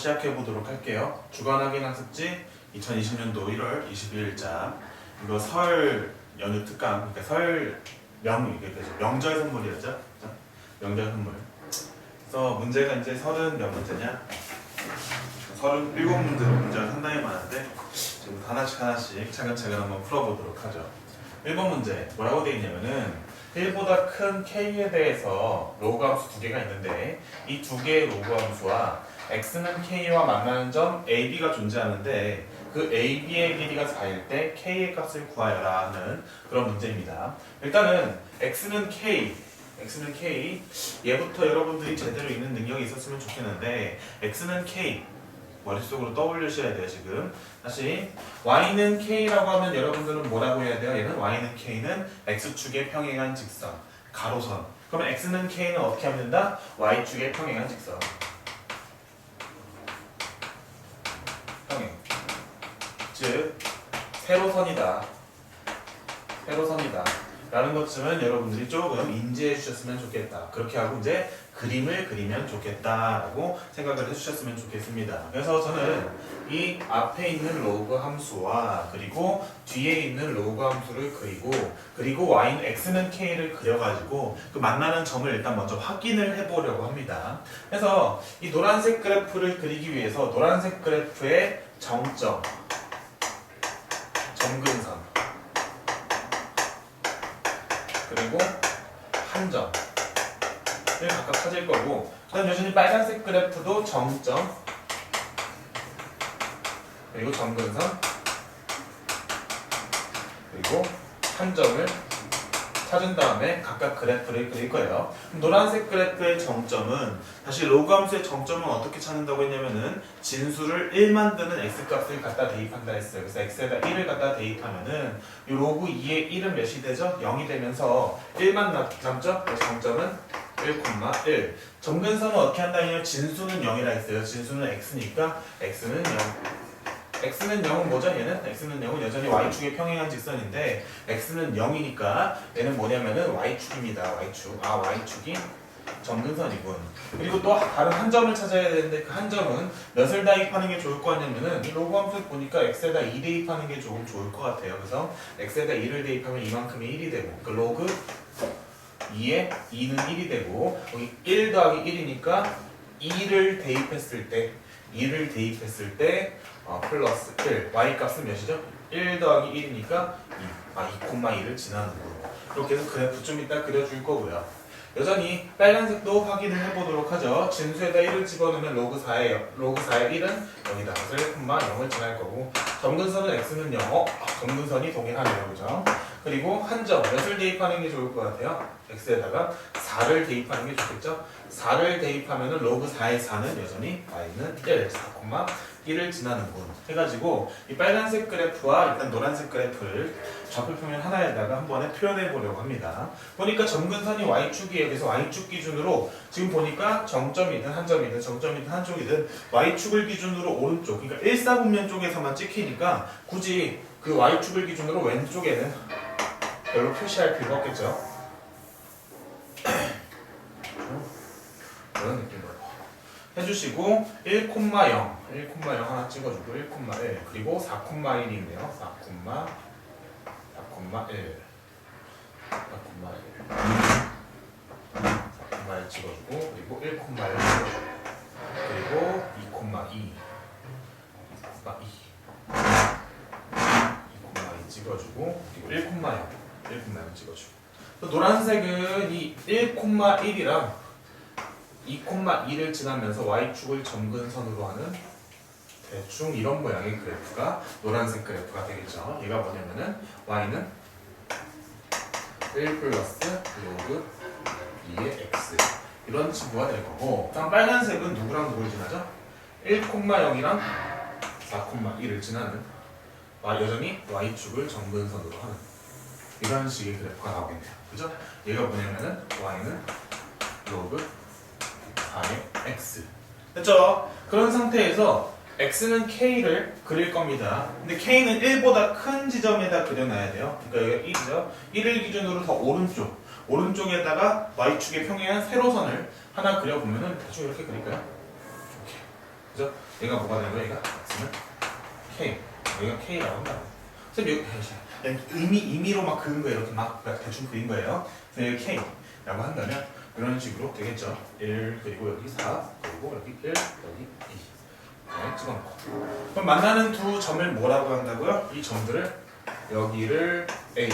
시작해 보도록 할게요. 주간 확인 학습지 2020년도 1월 22일자. 이거 설 연휴 특강, 그러니까 설 명절 선물이었죠? 명절 선물. 그래서 문제가 이제 30 몇 문제냐? 37문제로 문제가 상당히 많은데 지금 하나씩 차근차근 한번 풀어보도록 하죠. 1번 문제 뭐라고 되어 있냐면은 1보다 큰 K에 대해서 로그 함수 두 개가 있는데 이 두 개의 로그 함수와 X는 K와 만나는 점 AB가 존재하는데 그 AB의 길이가 4일 때 K의 값을 구하여라 하는 그런 문제입니다. 일단은 X는 K 얘부터 여러분들이 제대로 읽는 능력이 있었으면 좋겠는데 X는 K 머릿속으로 떠올리셔야 돼요. 지금 다시 Y는 K라고 하면 여러분들은 뭐라고 해야 돼요? 얘는 Y는 K는 X축의 평행한 직선 가로선. 그러면 X는 K는 어떻게 하면 된다? Y축의 평행한 직선 평행, 즉 세로선이다 라는 것쯤은 여러분들이 조금 인지해 주셨으면 좋겠다. 그렇게 하고 이제 그림을 그리면 좋겠다라고 생각을 해주셨으면 좋겠습니다. 그래서 저는 이 앞에 있는 로그 함수와 그리고 뒤에 있는 로그 함수를 그리고 Y는 X는 K를 그려가지고 그 만나는 점을 일단 먼저 확인을 해보려고 합니다. 그래서 이 노란색 그래프를 그리기 위해서 노란색 그래프의 정점, 점근선 그리고 한 점을 각각 찾을 거고, 그다음 여전히 빨간색 그래프도 정점 그리고 점근선 그리고 한 점을 찾은 다음에 각각 그래프를 그릴 거예요. 노란색 그래프의 정점은 다시 로그 함수의 정점은 어떻게 찾는다고 했냐면은 진수를 1 만드는 x값을 갖다 대입한다 했어요. 그래서 x에다 1을 갖다 대입하면은 이 로그 2의 1은 몇이 되죠? 0이 되면서 1만 남죠? 정점은 1,1. 점근선은 어떻게 한다면 진수는 0이라 했어요. 진수는 x니까 x는 0. x는 0은 뭐죠? x는 0은 여전히 y축의 평행한 직선인데 x는 0이니까 얘는 뭐냐면은 y축입니다. y축이 점근선이군. 그리고 또 다른 한 점을 찾아야 되는데 그 한 점은 몇을 대입하는 게 좋을 것 같냐면은 이 로그 함수 보니까 x에다 2 대입하는 게 조금 좋을 것 같아요. 그래서 x에다 2를 대입하면 이만큼이 1이 되고 그 로그 2에 2는 1이 되고 여기 1 더하기 1이니까 2를 대입했을 때 플러스 1 y 값은 몇이죠? 1 더하기 1이니까 2,2를 지나는 거로 이렇게 해서 그래프 좀 이따 그려줄 거고요. 여전히 빨간색도 확인을 해보도록 하죠. 진수에다 1을 집어넣으면 로그 4의 1은 여기다 1,0을 지날 거고 점근선은 x는 0, 점근선이 동일하네요. 그죠? 그리고 한 점, 몇을 대입하는 게 좋을 것 같아요? x에다가 4를 대입하는 게 좋겠죠? 4를 대입하면 로그 4의 4는 여전히 y는 1, 4,1을 지나는군 해가지고 이 빨간색 그래프와 일단 노란색 그래프를 좌표평면 하나에다가 한 번에 표현해 보려고 합니다. 보니까 점근선이 y축이에요. 그래서 y축 기준으로 지금 보니까 정점이든 한 점이든 정점이든 한 쪽이든 y축을 기준으로 오른쪽, 그러니까 일사분면 쪽에서만 찍히니까 굳이 그 y축을 기준으로 왼쪽에는 별로 표시할 필요가 없겠죠. 그런 느낌으로 해주시고 1,0 하나 찍어주고 1,1 그리고 4,1이네요. 4,1 찍어주고 그리고 1,1 그리고 2,2 찍어주고 그리고 1,0 찍어주고 노란색은 이 1,1이랑 2,2를 지나면서 y축을 점근선으로 하는 대충 이런 모양의 그래프가 노란색 그래프가 되겠죠. 얘가 뭐냐면은 y는 1 플러스 로그 2의 x 이런 친구가 될 거고, 다음 빨간색은 누구랑 누굴 지나죠? 1,0이랑 4,1을 지나는 여전히 y축을 점근선으로 하는 이런 식의 그래프가 나오겠네요. 그죠? 얘가 뭐냐면은 y는 로그 4의 x 됐죠? 그런 상태에서 x는 k를 그릴 겁니다. 근데 k는 1보다 큰 지점에다 그려놔야 돼요. 그러니까 여기가 1이죠. 1을 기준으로 더 오른쪽에다가 y축의 평행한 세로선을 하나 그려보면은 대충 이렇게 그릴까요? 이렇게. 그죠? 얘가 뭐가 되는 거야? 얘가 x는 k. 여기가 k라고 한다. 선생님 여기 임의로 막 그은 거예요. 이렇게 막 대충 그린 거예요. 그래서 여기 k라고 한다면 이런 식으로 되겠죠. 1 그리고 여기 4 그리고 여기 1 여기 2 네, 찍어놓고 그럼 만나는 두 점을 뭐라고 한다고요? 이 점들을 여기를 A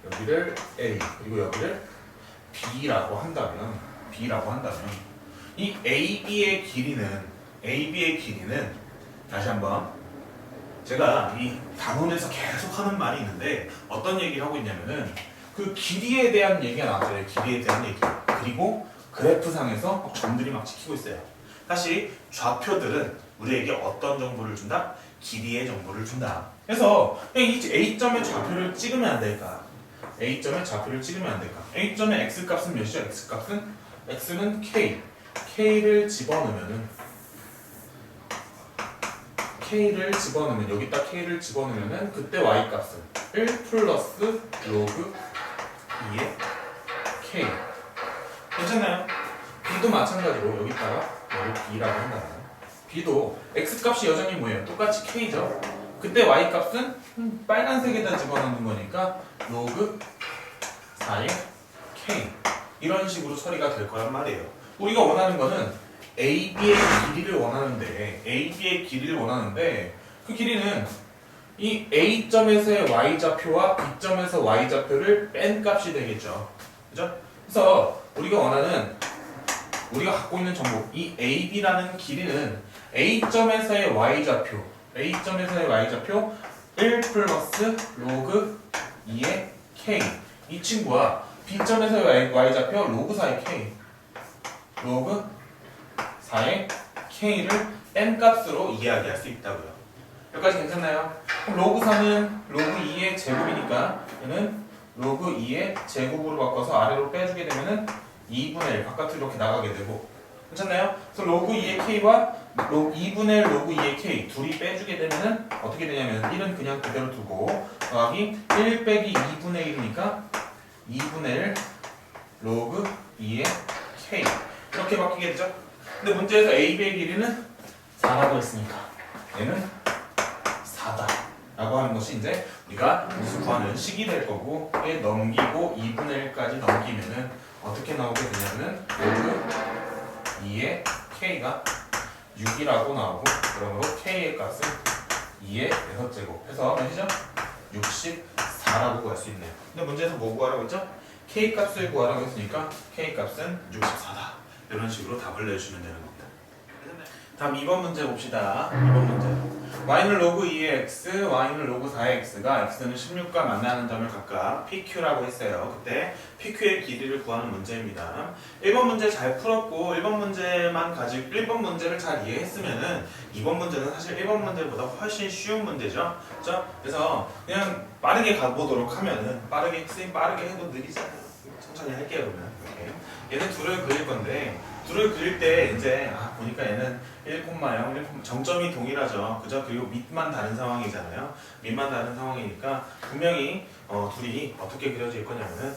여기를 A 그리고 여기를 B라고 한다면 이 AB의 길이는 다시 한번 제가 이 단원에서 계속 하는 말이 있는데 어떤 얘기를 하고 있냐면은 그 길이에 대한 얘기가 나왔어요. 길이에 대한 얘기. 그리고 그래프상에서 막 점들이 막 찍히고 있어요. 다시 좌표들은 우리에게 어떤 정보를 준다? 길이의 정보를 준다. 그래서 이 A점의 좌표를 찍으면 안 될까? A점의 좌표를 찍으면 안 될까? A점의 X값은 몇이죠? X는 K. K를 집어넣으면 여기다 K를 집어넣으면 그때 Y값은 1 플러스 로그 2의 K. 괜찮나요? B도 마찬가지로 여기다가 여기 B라고 한다. B도 X값이 여전히 뭐예요? 똑같이 K죠. 그때 Y값은 빨간색에다 집어넣는 거니까 로그 4의 K. 이런 식으로 처리가 될 거란 말이에요. 우리가 원하는 거는 AB의 길이를 원하는데 그 길이는 이 A점에서의 Y좌표와 B점에서 Y좌표를 뺀 값이 되겠죠. 그죠? 그래서 우리가 갖고 있는 정보, 이 AB라는 길이는 A점에서의 Y좌표 1 플러스 로그 2의 K. 이 친구와 B점에서의 Y좌표 로그 4의 K. 로그 4의 K를 뺀 값으로 이야기할 수 있다고요. 여기까지 괜찮나요? 그럼 로그 4는 로그 2의 제곱이니까 얘는 로그 2의 제곱으로 바꿔서 아래로 빼주게 되면은 2분의 1 바깥으로 이렇게 나가게 되고 괜찮나요? 그래서 로그 2의 K와 2분의 1 로그 2의 K 둘이 빼주게 되면은 어떻게 되냐면 1은 그냥 그대로 두고 더하기 1 빼기 2분의 1이니까 2분의 1 로그 2의 K 이렇게 바뀌게 되죠? 근데 문제에서 AB의 길이는 4라고 했으니까 얘는 4다 라고 하는 것이 이제 우리가 구하는 식이 될 거고 얘 넘기고 2분의 1까지 넘기면은 어떻게 나오게 되냐면은 로그 2의 K가 6이라고 나오고 그러므로 K의 값은 2의 6제곱 해서 몇이죠? 64라고 구할 수 있네요. 근데 문제에서 뭐 구하라고 했죠? K 값을 구하라고 했으니까 K 값은 64다. 이런 식으로 답을 내주시면 되는 겁니다. 다음 2번 문제 봅시다. 2번 문제. y는 로그 2의 x, y는 로그 4의 x가 x는 16과 만나는 점을 각각 PQ라고 했어요. 그때 PQ의 길이를 구하는 문제입니다. 1번 문제 잘 풀었고 1번 문제를 잘 이해했으면은 2번 문제는 사실 1번 문제보다 훨씬 쉬운 문제죠. 그렇죠? 그래서 그냥 빠르게 가보도록 하면은 빠르게 해도 느리잖아요. 천천히 할게요 그러면. 이렇게. 얘는 둘을 그릴 건데 둘을 그릴 때 이제 보니까 얘는 1,0 정점이 동일하죠. 그죠? 그리고 밑만 다른 상황이잖아요. 밑만 다른 상황이니까 분명히 둘이 어떻게 그려질 거냐면은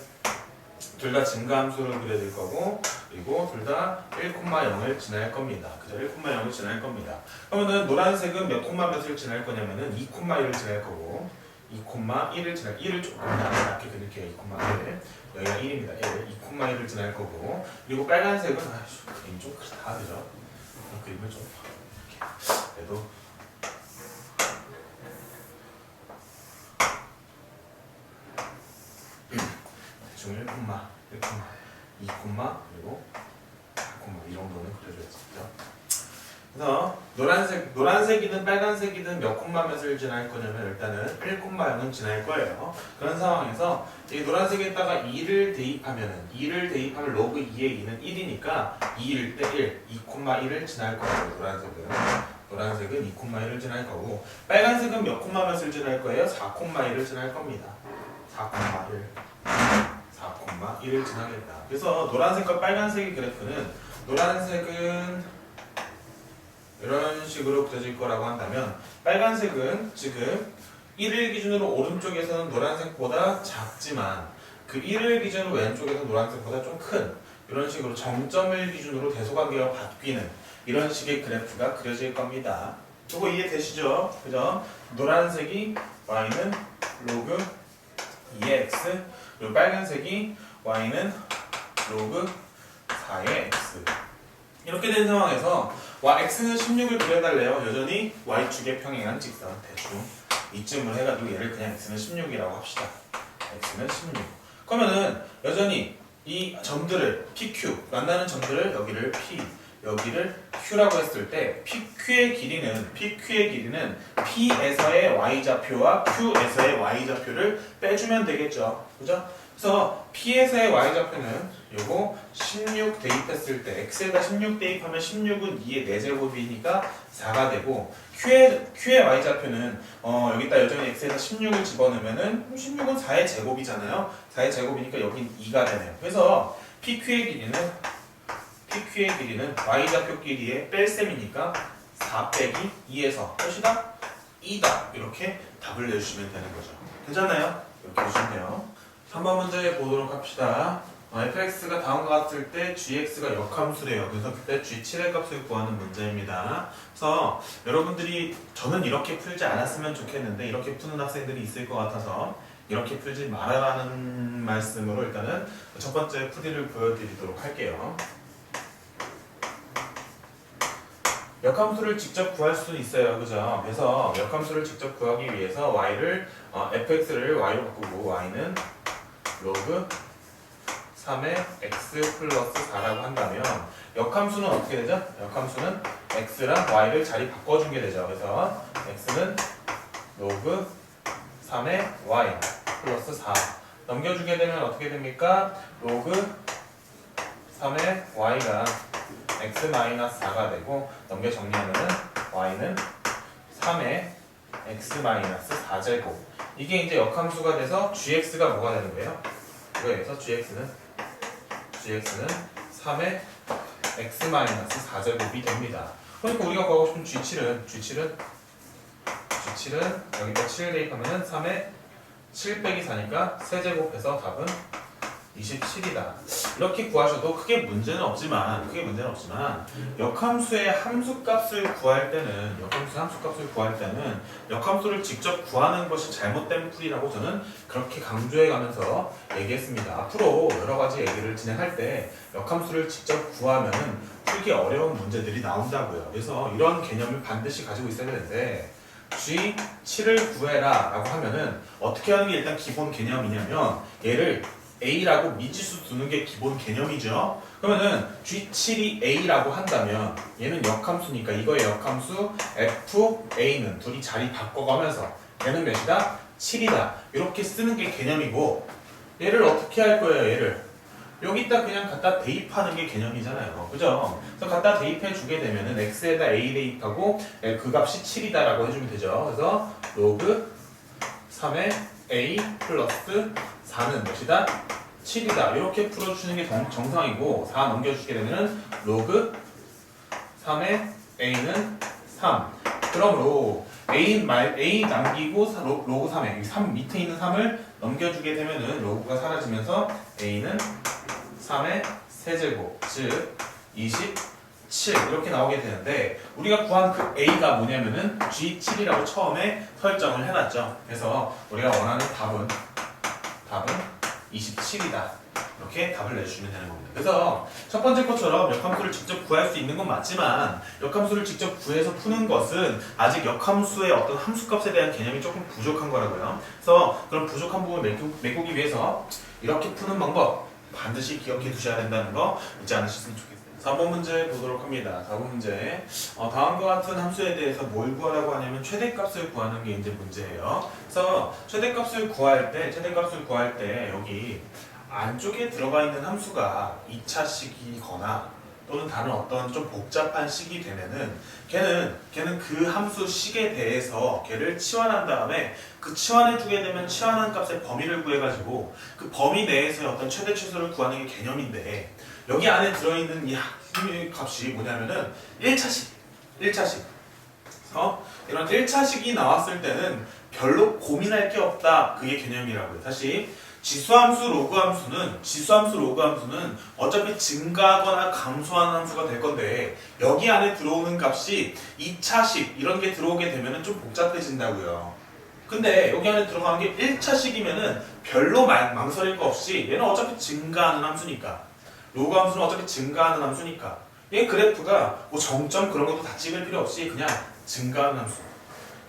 둘 다 증가함수를 그려질 거고 그리고 둘 다 1,0을 지날 겁니다. 그죠? 1,0을 지날 겁니다. 그러면은 노란색은 몇 콤마 몇을 지날 거냐면은 2,1을 지날 거고 2,1을 지날 1을 조금 낮게 그릴게요. 2,1 여기가 1입니다. 2,1을 지날 거고 그리고 빨간색은 그림 좀 그렇다 그죠? 그림을 좀 이렇게 그래도 대충 1, 2, 그리고 4, 이 정도는 그려줘야겠죠. 그래서 노란색이든 빨간색이든 몇 콤마 몇을 지날 거냐면 일단은 1,0은 지날 거예요. 그런 상황에서 이 노란색에다가 2를 대입하면 로그 2의 2는 1이니까 2일 때 1, 2,1을 지날 거예요. 노란색은 2,1을 지날 거고 빨간색은 몇 콤마 몇을 지날 거예요? 4,1을 지날 겁니다. 4,1을 지나겠다. 그래서 노란색과 빨간색의 그래프는 노란색은 이런 식으로 그려질 거라고 한다면 빨간색은 지금 1을 기준으로 오른쪽에서는 노란색보다 작지만 그 1을 기준으로 왼쪽에서 노란색보다 좀 큰 이런 식으로 정점을 기준으로 대소관계가 바뀌는 이런 식의 그래프가 그려질 겁니다. 이거 이해되시죠? 그죠? 노란색이 y는 로그 2x, 그리고 빨간색이 y는 로그 4의 x. 이렇게 된 상황에서 x는 16을 그려달래요. 여전히 y축에 평행한 직선 대충 이쯤을 해가지고 얘를 그냥 x는 16이라고 합시다. x는 16. 그러면은 여전히 이 점들을 PQ 만나는 점들을 여기를 P 여기를 Q라고 했을 때 PQ의 길이는 P에서의 y좌표와 Q에서의 y좌표를 빼주면 되겠죠. 그죠? 그래서 P에서의 y좌표는 요거 16 대입했을 때 x에다 16 대입하면 16은 2의 4제곱이니까 4가 되고 Q의 y좌표는 여기다 여전히 x에다 16을 집어넣으면은 16은 4의 제곱이잖아요. 4의 제곱이니까 여긴 2가 되네요. 그래서 PQ의 길이는 y좌표 길이의 뺄셈이니까 4 빼기 2에서 끝이다 2다 이렇게 답을 내주시면 되는 거죠. 괜찮나요? 이렇게 해주시면 돼요. 3번 문제 보도록 합시다. fx가 다음과 같을 때 gx가 역함수래요. 그래서 그때 g7의 값을 구하는 문제입니다. 그래서 여러분들이 저는 이렇게 풀지 않았으면 좋겠는데 이렇게 푸는 학생들이 있을 것 같아서 이렇게 풀지 말아라는 말씀으로 일단은 첫 번째 풀이를 보여드리도록 할게요. 역함수를 직접 구할 수는 있어요. 그죠? 그래서 역함수를 직접 구하기 위해서 y를 fx를 y로 바꾸고 y는 로그 3의 x 플러스 4라고 한다면 역함수는 어떻게 되죠? 역함수는 x랑 y를 자리 바꿔준 게 되죠. 그래서 x는 로그 3의 y 플러스 4 넘겨주게 되면 어떻게 됩니까? 로그 3의 y가 x 마이너스 4가 되고 넘겨 정리하면은 y는 3의 x 마이너스 4제곱 이게 이제 역함수가 돼서 gx가 뭐가 되는 거예요? 그래서 gx는 3의 x 마이너스 4제곱이 됩니다. 그러니까 우리가 구하고 싶은 g7은 여기다 7을 대입하면은 3의 7 빼기 4니까 세제곱해서 답은 27이다. 이렇게 구하셔도 크게 문제는 없지만 역함수의 함수값을 구할 때는 역함수를 직접 구하는 것이 잘못된 풀이라고 저는 그렇게 강조해 가면서 얘기했습니다. 앞으로 여러 가지 얘기를 진행할 때 역함수를 직접 구하면 풀기 어려운 문제들이 나온다고요. 그래서 이런 개념을 반드시 가지고 있어야 되는데 G7을 구해라 라고 하면은 어떻게 하는 게 일단 기본 개념이냐면 얘를 A라고 미지수 두는 게 기본 개념이죠. 그러면은 G7이 A라고 한다면 얘는 역함수니까 이거의 역함수 FA는 둘이 자리 바꿔가면서 얘는 몇이다? 7이다. 이렇게 쓰는 게 개념이고 얘를 어떻게 할 거예요? 얘를 여기다 그냥 갖다 대입하는 게 개념이잖아요. 그죠? 그래서 갖다 대입해 주게 되면은 x에다 a 대입하고 그 값이 7이다라고 해주면 되죠. 그래서 로그 3의 a 플러스 4는 몇이다? 7이다. 이렇게 풀어주시는 게 정상이고 4 넘겨주게 되면은 로그 3의 a는 3. 그러므로 a 남기고 로그 3에 3 밑에 있는 3을 넘겨주게 되면은 로그가 사라지면서 a는 3의 세제곱 즉 27 이렇게 나오게 되는데 우리가 구한 그 a가 뭐냐면은 G7이라고 처음에 설정을 해놨죠. 그래서 우리가 원하는 답은 27이다. 이렇게 답을 내주시면 되는 겁니다. 그래서 첫 번째 것처럼 역함수를 직접 구할 수 있는 건 맞지만 역함수를 직접 구해서 푸는 것은 아직 역함수의 어떤 함수값에 대한 개념이 조금 부족한 거라고요. 그래서 그런 부족한 부분을 메꾸기 위해서 이렇게 푸는 방법 반드시 기억해 두셔야 된다는 거 잊지 않으셨으면 좋겠어요. 4번 문제 보도록 합니다. 4번 문제 다음과 같은 함수에 대해서 뭘 구하라고 하냐면 최대값을 구하는 게 이제 문제예요. 그래서 최대값을 구할 때 여기 안쪽에 들어가 있는 함수가 2차식이거나 또는 다른 어떤 좀 복잡한 식이 되면은 걔는 그 함수 식에 대해서 걔를 치환한 다음에 그 치환해 주게 되면 치환한 값의 범위를 구해가지고 그 범위 내에서의 어떤 최대 최소를 구하는 게 개념인데 여기 안에 들어있는 이 값이 뭐냐면은 1차식 이런 1차식이 나왔을 때는 별로 고민할 게 없다 그게 개념이라고요. 다시 지수함수, 로그 함수는 어차피 증가하거나 감소하는 함수가 될 건데 여기 안에 들어오는 값이 2차식 이런 게 들어오게 되면 좀 복잡해진다고요. 근데 여기 안에 들어가는 게 1차식이면은 별로 망설일 거 없이 얘는 어차피 증가하는 함수니까 로그 함수는 어차피 증가하는 함수니까 얘 그래프가 뭐 정점 그런 것도 다 찍을 필요 없이 그냥 증가하는 함수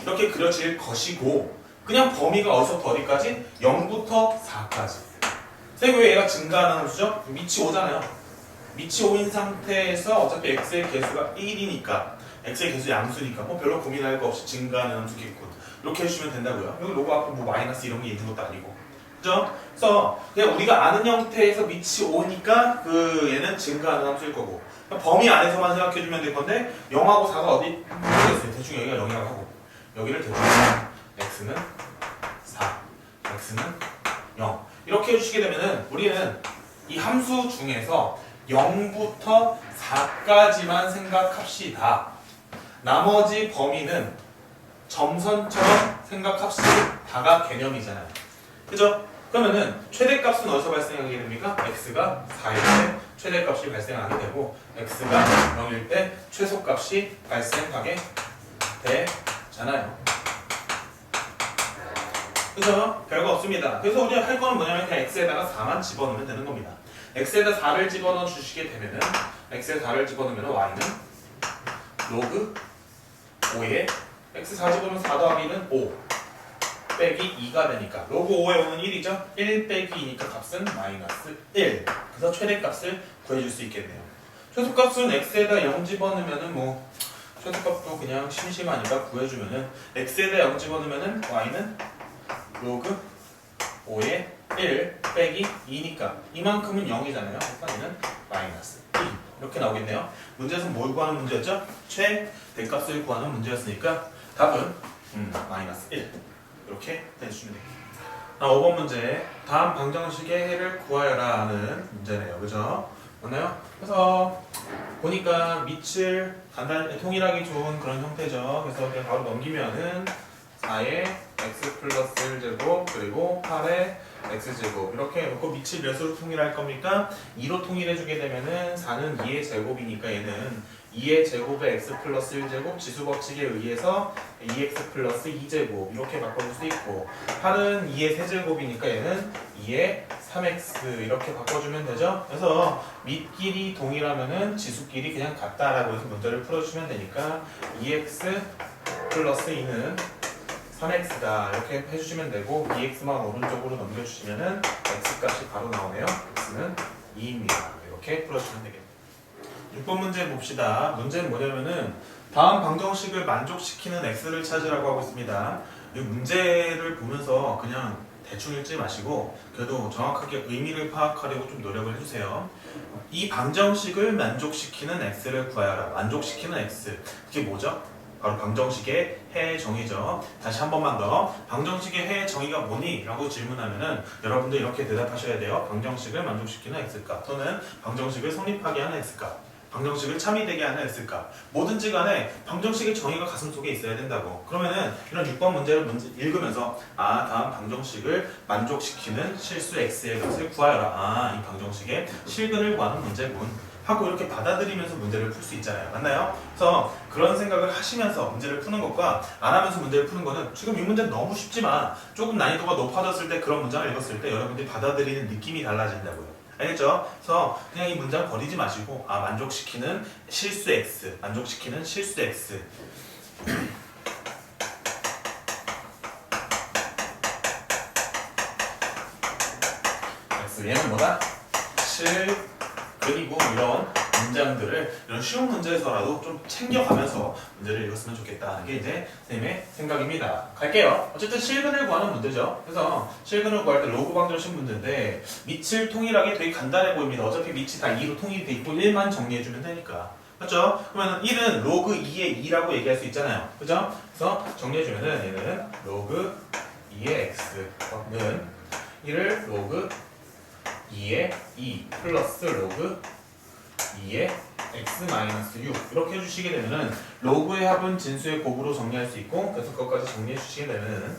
이렇게 그려질 것이고 그냥 범위가 어디서부터 어디까지? 0부터 4까지. 그리고 얘가 증가하는 함수죠? 밑이 5잖아요. 밑이 5인 상태에서 어차피 x의 개수가 1이니까 x의 개수 양수니까 뭐 별로 고민할 거 없이 증가하는 함수겠군. 이렇게 해주시면 된다고요. 여기 로그 앞에 뭐 마이너스 이런 게 있는 것도 아니고. 그죠? 그래서 그냥 우리가 아는 형태에서 밑이 5니까 그 얘는 증가하는 함수일 거고 범위 안에서만 생각해주면 될 건데 0하고 4가 어디? 모르겠어요. 대충 여기가 0이라고 하고 여기를 대충 x는 4, x는 0 이렇게 해주시게 되면은 우리는 이 함수 중에서 0부터 4까지만 생각합시다. 나머지 범위는 점선처럼 생각합시다가 개념이잖아요. 그죠? 그러면은 최대값은 어디서 발생하게 됩니까? x가 4일 때 최대값이 발생하게 되고 x가 0일 때 최소값이 발생하게 되잖아요. 그죠? 별거 없습니다. 그래서 우리가 할 거는 뭐냐면 그냥 x에다가 4만 집어넣으면 되는 겁니다. x에다 4를 집어넣어 주시게 되면은 x에 4를 집어넣으면 y는 로그 5에 x 4 집어넣으면 4 더하기 1은 5 빼기 2가 되니까 로그 5에 5는 1이죠? 1 빼기 2니까 값은 마이너스 1 그래서 최대값을 구해줄 수 있겠네요. 최소값은 x에다 0 집어넣으면은 뭐 최소값도 그냥 심심하니까 구해주면은 x에다 0 집어넣으면은 y는 로그 5에 1 빼기 2니까 이만큼은 0이잖아요. 그러니까 얘는 마이너스 1 이렇게 나오겠네요. 문제에서 뭘 구하는 문제였죠? 최대값을 구하는 문제였으니까 답은 마이너스 1 이렇게 해주시면 됩니다. 5번 문제 다음 방정식의 해를 구하여라 하는 문제네요. 그죠? 맞나요? 그래서 보니까 밑을 간단히 통일하기 좋은 그런 형태죠. 그래서 그냥 바로 넘기면은 4에 x 플러스 1제곱 그리고 8에 x제곱 이렇게 놓고 밑을 몇으로 통일할 겁니까? 2로 통일해주게 되면은 4는 2의 제곱이니까 얘는 2의 제곱에 x 플러스 1제곱 지수법칙에 의해서 2x 플러스 2제곱 이렇게 바꿔줄 수 있고 8은 2의 세제곱이니까 얘는 2의 3x 이렇게 바꿔주면 되죠. 그래서 밑끼리 동일하면은 지수끼리 그냥 같다라고 해서 문제를 풀어주시면 되니까 2x 플러스 2는 3x다 이렇게 해주시면 되고 2x만 오른쪽으로 넘겨주시면은 x값이 바로 나오네요. x는 2입니다. 이렇게 풀어주시면 되겠네요. 6번 문제 봅시다. 문제는 뭐냐면은 다음 방정식을 만족시키는 x를 찾으라고 하고 있습니다. 이 문제를 보면서 그냥 대충 읽지 마시고 그래도 정확하게 의미를 파악하려고 좀 노력을 해주세요. 이 방정식을 만족시키는 x를 구하여라. 만족시키는 x 그게 뭐죠? 바로 방정식의 해 정의죠. 다시 한 번만 더. 방정식의 해 정의가 뭐니? 라고 질문하면은 여러분들 이렇게 대답하셔야 돼요. 방정식을 만족시키는 x값 또는 방정식을 성립하게 하는 x값 방정식을 참이되게 하는 x값 뭐든지 간에 방정식의 정의가 가슴속에 있어야 된다고. 그러면은 이런 6번 문제를 읽으면서 다음 방정식을 만족시키는 실수 x의 값을 구하여라. 이 방정식의 실근을 구하는 문제군 하고 이렇게 받아들이면서 문제를 풀 수 있잖아요. 맞나요? 그래서 그런 생각을 하시면서 문제를 푸는 것과 안 하면서 문제를 푸는 거는 지금 이 문제는 너무 쉽지만 조금 난이도가 높아졌을 때 그런 문장을 읽었을 때 여러분들이 받아들이는 느낌이 달라진다고요. 알겠죠? 그래서 그냥 이 문장 버리지 마시고 만족시키는 실수 x 만족시키는 실수 x 얘는 뭐다? 그리고 이런 문장들을 이런 쉬운 문제에서라도 좀 챙겨가면서 문제를 읽었으면 좋겠다. 이게 이제 선생님의 생각입니다. 갈게요. 어쨌든 실근을 구하는 문제죠. 그래서 실근을 구할 때 로그 방정식 문제인데 밑을 통일하기 되게 간단해 보입니다. 어차피 밑이 다 2로 통일이 돼 있고 1만 정리해주면 되니까. 그렇죠? 그러면 1은 로그 2의 2라고 얘기할 수 있잖아요. 그죠? 그래서 정리해주면은 얘는 로그 2의 x는 1을 로그 2의 2 플러스 로그 2의 x-6 이렇게 해주시게 되면은 로그의 합은 진수의 곱으로 정리할 수 있고 그래서 그것까지 정리해 주시게 되면은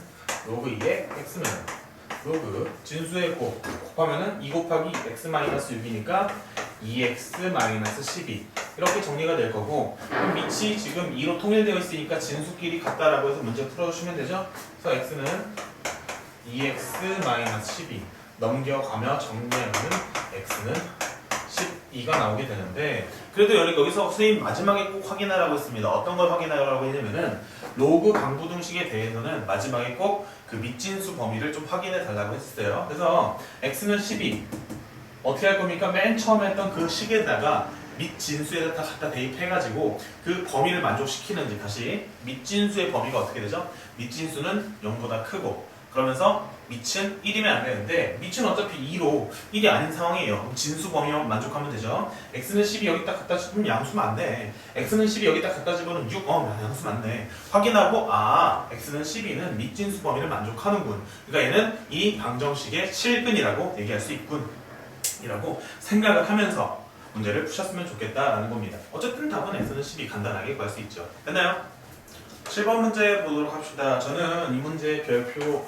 로그 2의 x는 로그 진수의 곱하면은 2 곱하기 x-6이니까 2x-12 이렇게 정리가 될 거고, 그럼 밑이 지금 2로 통일되어 있으니까 진수끼리 같다라고 해서 문제 풀어주시면 되죠. 그래서 x는 2x-12 넘겨가며 정리하면 x는 12가 나오게 되는데, 그래도 여기서 선생님 마지막에 꼭 확인하라고 했습니다. 어떤 걸 확인하라고 했냐면은 로그 방부등식에 대해서는 마지막에 꼭 그 밑진수 범위를 좀 확인해 달라고 했어요. 그래서 x는 12 어떻게 할 겁니까? 맨 처음에 했던 그 식에다가 밑진수에다 다 갖다 대입해가지고 그 범위를 만족시키는지, 다시 밑진수의 범위가 어떻게 되죠? 밑진수는 0보다 크고, 그러면서 밑은 1이면 안 되는데 밑은 어차피 2로 1이 아닌 상황이에요. 그럼 진수 범위만 만족하면 되죠. x는 12 여기다 갖다 집으면 양수면 안 돼. x는 12 여기다 갖다 집으면 6, 양수면 안 돼. 확인하고, x는 12는 밑진수 범위를 만족하는군. 그러니까 얘는 이 방정식의 실근이라고 얘기할 수 있군 이라고 생각을 하면서 문제를 푸셨으면 좋겠다라는 겁니다. 어쨌든 답은 x는 12 간단하게 구할 수 있죠. 됐나요? 7번 문제 보도록 합시다. 저는 이 문제 별표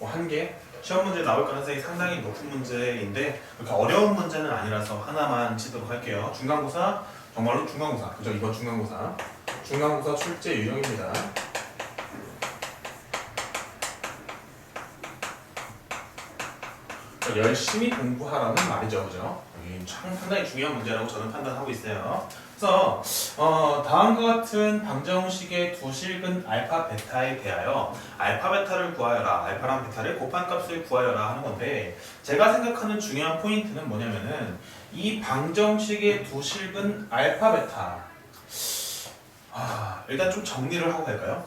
1개, 시험 문제 나올 가능성이 상당히 높은 문제인데 그렇게 어려운 문제는 아니라서 하나만 치도록 할게요. 중간고사, 정말로 중간고사, 그죠? 이번 중간고사 출제 유형입니다. 열심히 공부하라는 말이죠, 그죠? 여기 상당히 중요한 문제라고 저는 판단하고 있어요. 그래서 다음과 같은 방정식의 두 실근 알파, 베타에 대하여 알파, 베타를 구하여라, 알파랑 베타를 곱한 값을 구하여라 하는 건데, 제가 생각하는 중요한 포인트는 뭐냐면은 이 방정식의 두 실근 알파, 베타, 일단 좀 정리를 하고 갈까요?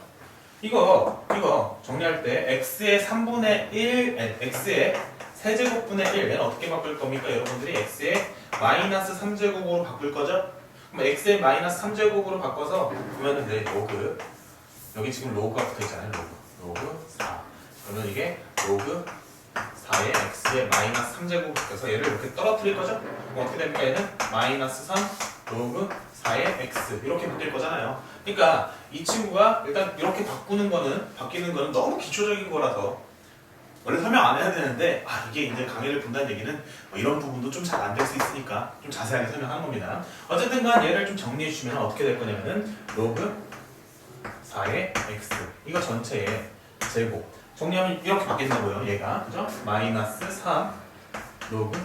이거 정리할 때 x의 3분의 1, x의 세제곱분의 1, 얘는 어떻게 바꿀 겁니까? 여러분들이 x의 마이너스 3제곱으로 바꿀 거죠? 그럼 x의 마이너스 3제곱으로 바꿔서 보면은 네, 로그, 여기 지금 로그가 붙어 있잖아요. 로그 4. 그러면 이게 로그 4의 x의 마이너스 3제곱으로 바꿔서 얘를 이렇게 떨어뜨릴 거죠? 그럼 어떻게 됩니까? 얘는 마이너스 3 로그 4의 x 이렇게 바뀔 거잖아요. 그러니까 이 친구가 일단 이렇게 바뀌는 거는 너무 기초적인 거라서 원래 설명 안 해야 되는데, 이게 이제 강의를 본다는 얘기는 뭐 이런 부분도 좀 잘 안 될 수 있으니까 좀 자세하게 설명하는 겁니다. 어쨌든 간 얘를 좀 정리해 주시면 어떻게 될 거냐면은 로그 4의 x, 이거 전체의 제곱 정리하면 이렇게 바뀐다고요. 얘가, 그죠? 마이너스 3 로그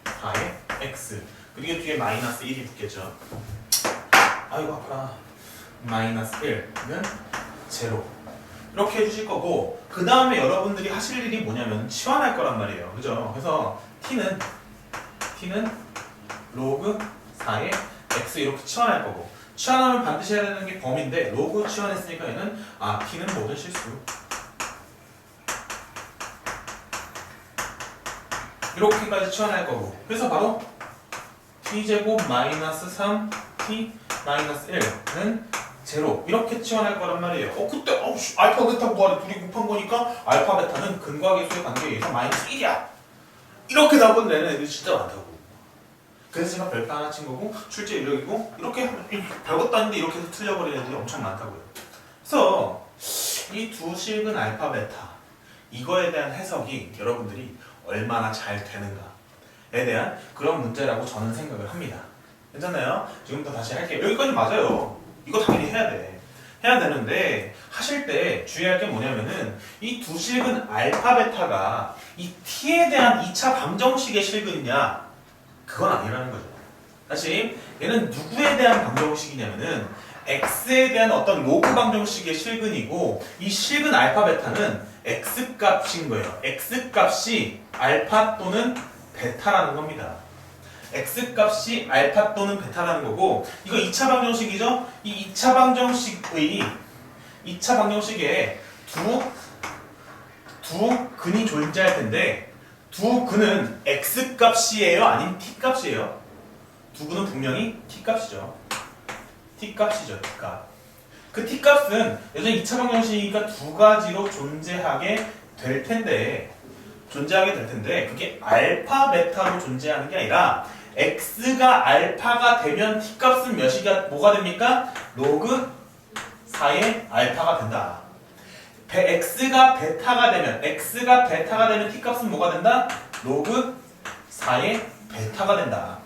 4의 x, 그리고 뒤에 마이너스 1이 붙겠죠. 아이고 아파라. 마이너스 1은 제로, 이렇게 해주실 거고, 그 다음에 여러분들이 하실 일이 뭐냐면 치환할 거란 말이에요. 그죠? 그래서 t는 로그 4의 x 이렇게 치환할 거고, 치환하면 반드시 해야 되는 게 범위인데 로그 치환했으니까 얘는 t는 모든 실수, 이렇게까지 치환할 거고, 그래서 바로 t제곱 마이너스 3t 마이너스 1은 제로, 이렇게 치환할 거란 말이에요. 그때 알파 베타 구하래, 둘이 곱한 거니까 알파 베타는 근과 계수의 관계에 의해서 마이너스 1이야 이렇게 답은 내는 애들이 진짜 많다고. 그래서 제가 별표 하나 친 거고 출제 유형이고, 이렇게 하면 별것도 아닌데 이렇게 해서 틀려버리는 애들이 엄청 많다고요. 그래서 이 두 실근 알파 베타, 이거에 대한 해석이 여러분들이 얼마나 잘 되는가에 대한 그런 문제라고 저는 생각을 합니다. 괜찮나요? 지금부터 다시 할게요. 여기까지 맞아요. 이거 당연히 해야 돼. 해야 되는데 하실 때 주의할 게 뭐냐면은 이 두 실근 알파 베타가 이 t에 대한 2차 방정식의 실근이냐, 그건 아니라는 거죠. 다시, 얘는 누구에 대한 방정식이냐면은 x에 대한 어떤 로그 방정식의 실근이고, 이 실근 알파 베타는 x 값인 거예요. x 값이 알파 또는 베타라는 겁니다. x 값이 알파 또는 베타라는 거고, 이거 2차 방정식이죠? 이 2차 방정식에 두 근이 존재할 텐데, 두 근은 x 값이에요? 아니면 t 값이에요? 두 근은 분명히 t 값이죠. t 값이죠, t 값. 그 t 값은 여전히 2차 방정식이니까 두 가지로 존재하게 될 텐데, 그게 알파, 베타로 존재하는 게 아니라 x가 알파가 되면 t 값은 뭐가 됩니까? 로그 4의 알파가 된다. x가 베타가 되면 t값은 뭐가 된다? 로그 4의 베타가 된다.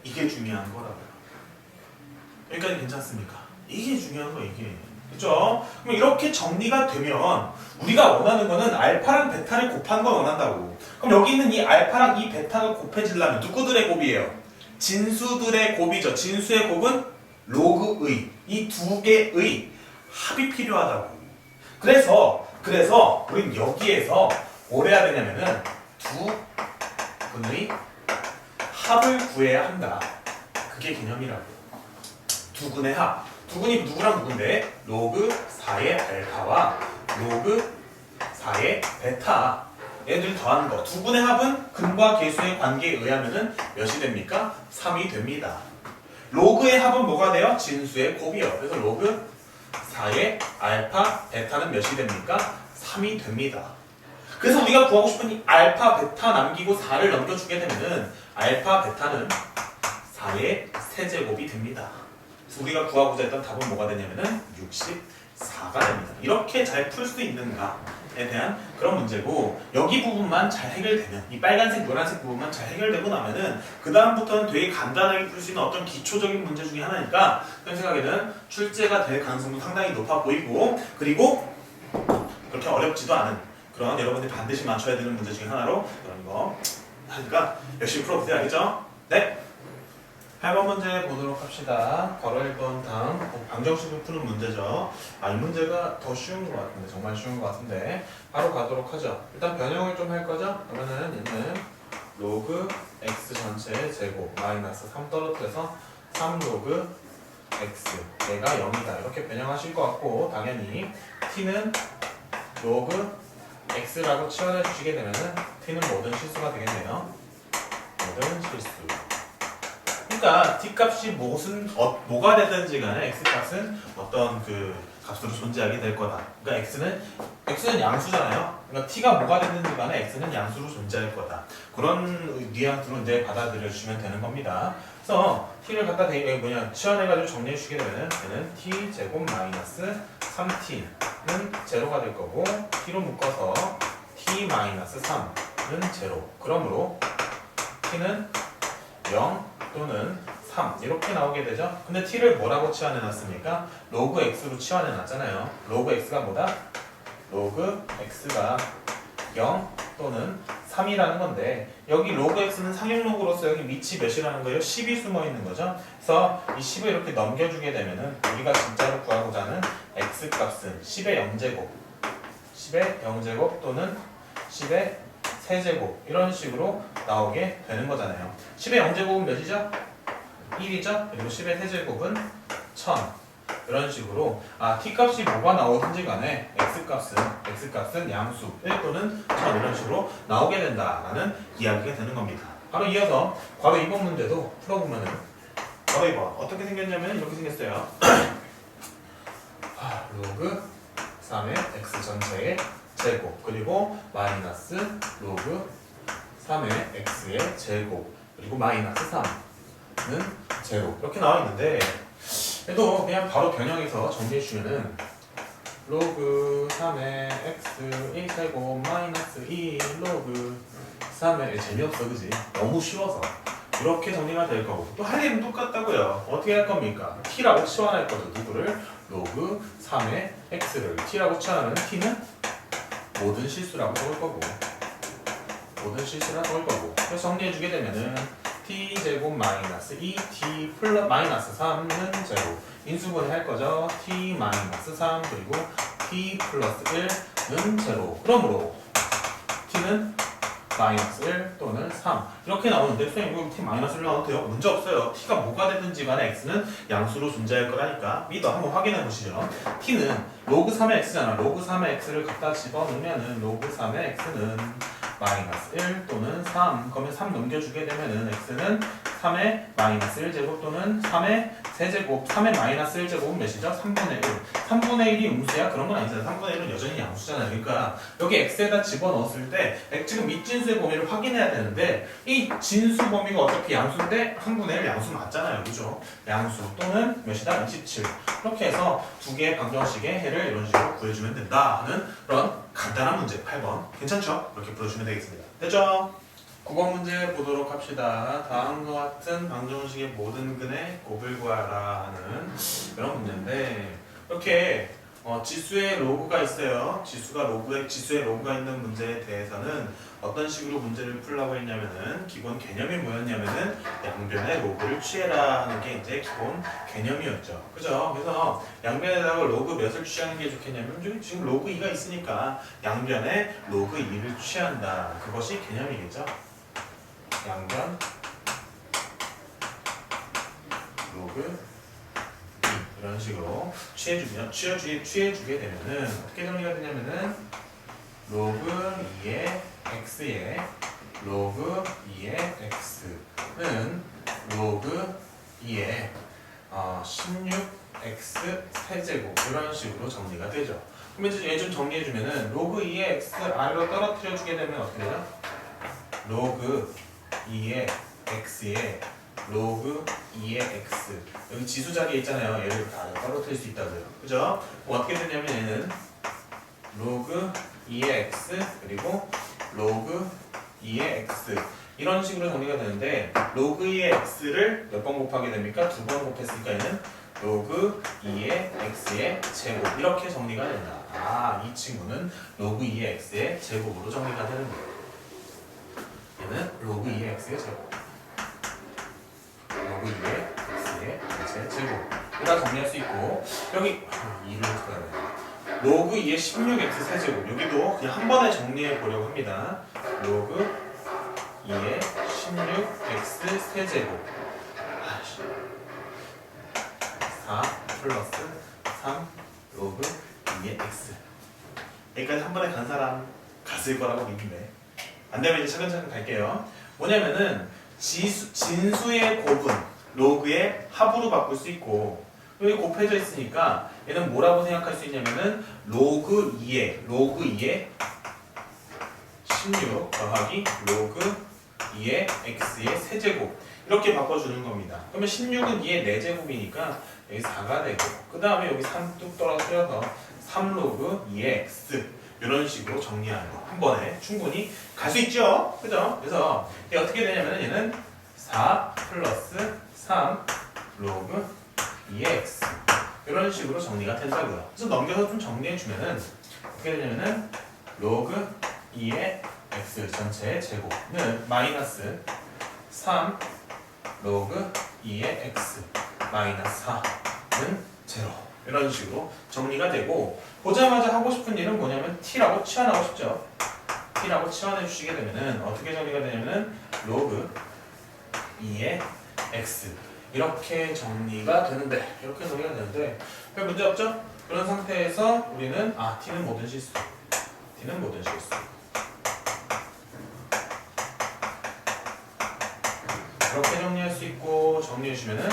이게 중요한 거라고요. 여기까지 괜찮습니까? 이게 중요한 거 이게. 그죠? 그럼 이렇게 정리가 되면 우리가 원하는 거는 알파랑 베타를 곱하는 걸 원한다고. 그럼 여기 있는 이 알파랑 이 베타가 곱해지려면 누구들의 곱이에요? 진수들의 곱이죠. 진수의 곱은 로그의 이 두 개의 합이 필요하다고. 그래서 우린 여기에서 뭘 해야 되냐면은 두 근의 합을 구해야 한다. 그게 개념이라고. 두 근의 합. 두 근이 누구랑 누군데? 로그 4의 알파와 로그 4의 베타. 얘들 더하는 거. 두 근의 합은 근과 계수의 관계에 의하면은 몇이 됩니까? 3이 됩니다. 로그의 합은 뭐가 돼요? 진수의 곱이요. 그래서 로그 4의 알파, 베타는 몇이 됩니까? 3이 됩니다. 그래서 우리가 구하고 싶은 이 알파, 베타 남기고 4를 넘겨주게 되면은 알파, 베타는 4의 세제곱이 됩니다. 그래서 우리가 구하고자 했던 답은 뭐가 되냐면은 64가 됩니다. 이렇게 잘 풀 수 있는가에 대한 그런 문제고, 여기 부분만 잘 해결되면, 이 빨간색, 노란색 부분만 잘 해결되고 나면은 그 다음부터는 되게 간단하게 풀 수 있는 어떤 기초적인 문제 중에 하나니까 제 생각에는 출제가 될 가능성도 상당히 높아 보이고, 그리고 그렇게 어렵지도 않은 그런 여러분들이 반드시 맞춰야 되는 문제 중에 하나로 그런 거 하니까 열심히 풀어보세요. 알겠죠? 네. 8번 문제 보도록 합시다. 괄호 1번 다음 방정식을 푸는 문제죠. 이 문제가 더 쉬운 것 같은데, 정말 쉬운 것 같은데 바로 가도록 하죠. 일단 변형을 좀 할 거죠. 그러면은 얘는 로그 x 전체의 제곱 마이너스 3 떨어뜨려서 3 로그 x 얘가 0이다 이렇게 변형하실 것 같고, 당연히 t는 로그 x라고 치환해 주시게 되면은 t는 모든 실수가 되겠네요. 모든 실수. 그러니까 t값이 뭐가 되든지 간에 x값은 어떤 그 값으로 존재하게 될 거다. 그러니까 x는 양수잖아요. 그러니까 t가 뭐가 되든지 간에 x는 양수로 존재할 거다. 그런 뉘앙스로 이제 받아들여 주시면 되는 겁니다. 그래서 t를 갖다 치환해가지고 정리해 주시게 되면은 얘는 t 제곱 마이너스 3t는 제로가 될 거고, t로 묶어서 t 마이너스 3는 제로. 그러므로 t는 0 또는 3 이렇게 나오게 되죠. 근데 t를 뭐라고 치환해 놨습니까? 로그 x로 치환해 놨잖아요. 로그 x가 뭐다? 로그 x가 0 또는 3이라는 건데, 여기 로그 x는 상형로그로서 여기 밑이 몇이라는 거예요? 10이 숨어 있는 거죠. 그래서 이 10을 이렇게 넘겨주게 되면은 우리가 진짜로 구하고자 하는 x 값은 10의 0제곱 10의 0제곱 또는 10의 세제곱 이런 식으로 나오게 되는 거잖아요. 10의 0제곱은 몇이죠? 1이죠? 그리고 10의 세제곱은 1000 이런 식으로 t값이 뭐가 나오든지 간에 x값은 양수 1 또는 1000 이런 식으로 나오게 된다라는 이야기가 되는 겁니다. 바로 이어서 괄호 2번 문제도 풀어보면은, 괄호 2번 어떻게 생겼냐면 이렇게 생겼어요. 로그 3의 x 전체의 제곱 그리고 마이너스 로그 3의 x의 제곱 그리고 마이너스 3는 제로 이렇게 나와 있는데, 그래도 그냥 바로 변형해서 정리해 주면은 로그 3의 x 1제곱 마이너스 2 로그 3의 재미없어 그지? 너무 쉬워서 이렇게 정리가 될 거고, 또 할 일은 똑같다고요. 어떻게 할 겁니까? t라고 치환할 거죠. 누구를? 로그 3의 x를 t라고 치환하면 t는 모든 실수라고 적을 거고, 그래서 정리해 주게 되면은 t 제곱 마이너스 2t 플러스 마이너스 3는 제로. 인수분해 할 거죠. t 마이너스 3 그리고 t 플러스 1는 제로. 그러므로 t는 마이너스 1 또는 3 이렇게 나오는데, 선생님 이거 t 마이너스 1 나와도 돼요? 문제 없어요. t가 뭐가 되든지 간에 x는 양수로 존재할 거라니까 믿어. 한번 확인해 보시죠. t는 로그 3의 x잖아. 로그 3의 x를 갖다 집어넣으면은 로그 3의 x는 마이너스 1 또는 3. 그러면 3 넘겨주게 되면은 x는 3의 마이너스 1제곱 또는 3의 세제곱, 3의 마이너스 1제곱은 몇이죠? 3분의 1. 3분의 1이 음수야? 그런 건 아니잖아. 3분의 1은 여전히 양수잖아요. 그러니까 여기 x에다 집어넣었을 때 지금 밑진수의 범위를 확인해야 되는데 이 진수 범위가 어차피 양수인데 3분의 1 양수 맞잖아요. 그죠? 양수 또는 몇이다? 27. 이렇게 해서 두 개의 방정식의 해를 이런 식으로 구해주면 된다 하는 그런 간단한 문제 8번. 괜찮죠? 이렇게 풀어주면 되겠습니다. 됐죠? 9번 문제 보도록 합시다. 다음과 같은 방정식의 모든 근의 곱을 구하라 하는 그런 문제인데 이렇게 지수의 로그가 있어요. 지수의 로그가 있는 문제에 대해서는 어떤 식으로 문제를 풀라고 했냐면은 기본 개념이 뭐였냐면은 양변의 로그를 취해라 하는 게 이제 기본 개념이었죠. 그죠? 그래서 양변에다가 로그 몇을 취하는 게 좋겠냐면 지금 로그 2가 있으니까 양변에 로그 2를 취한다. 그것이 개념이겠죠. 양변 로그 이런 식으로 취해주게 되면은 어떻게 정리가 되냐면은 로그 2의 x의 로그 2의 x는 로그 2의 16x 세제곱 이런 식으로 정리가 되죠. 그러면 이제 얘 좀 정리해주면은 로그 2의 x 아래로 떨어뜨려주게 되면 어떻게 되죠? 로그 2의 x의 로그 2의 x 여기 지수 자리에 있잖아요. 얘를 이렇게 아래로 떨어뜨릴 수 있다고요. 그죠? 어떻게 되냐면 얘는 로그 2의 x 그리고 로그 2의 x 이런 식으로 정리가 되는데 로그 2의 x를 몇 번 곱하게 됩니까? 두 번 곱했으니까 얘는 로그 2의 x의 제곱 이렇게 정리가 된다. 이 친구는 로그 2의 x의 제곱으로 정리가 되는 거예요. 얘는 로그 2의 x의 제곱 로그 2의 x의 제곱 이라 정리할 수 있고 여기 2를 써야 돼요. 로그 2의 16x 세제곱 여기도 그냥 한 번에 정리해 보려고 합니다. 로그 2의 16x 세제곱 4 플러스 3 로그 2의 x 여기까지 한 번에 간 사람 갔을 거라고 믿는데 안 되면 이제 차근차근 갈게요. 뭐냐면은 진수의 곱은 로그의 합으로 바꿀 수 있고 여기 곱해져 있으니까 얘는 뭐라고 생각할 수 있냐면은 로그 2의 16 더하기 로그 2의 x의 세제곱 이렇게 바꿔주는 겁니다. 그러면 16은 2의 4제곱이니까 여기 4가 되고 그 다음에 여기 3 뚝 떨어뜨려서 3로그 2의 x 이런 식으로 정리하는 거 한 번에 충분히 갈 수 있죠? 그죠? 그래서 이게 어떻게 되냐면 얘는 4 플러스 3 로그 2의 x 이런 식으로 정리가 된다고요. 그래서 넘겨서 좀 정리해주면은 어떻게 되냐면은 로그 2의 x 전체의 제곱은 마이너스 3 로그 2의 x 마이너스 4는 제로 이런 식으로 정리가 되고 보자마자 하고 싶은 일은 뭐냐면 t라고 치환하고 싶죠. t라고 치환해 주시게 되면은 어떻게 정리가 되냐면은 로그 2의 x 이렇게 정리가 되는데 이렇게 정리가 되는데 별 문제 없죠? 그런 상태에서 우리는 t는 모든 실수 이렇게 정리할 수 있고 정리해 주면은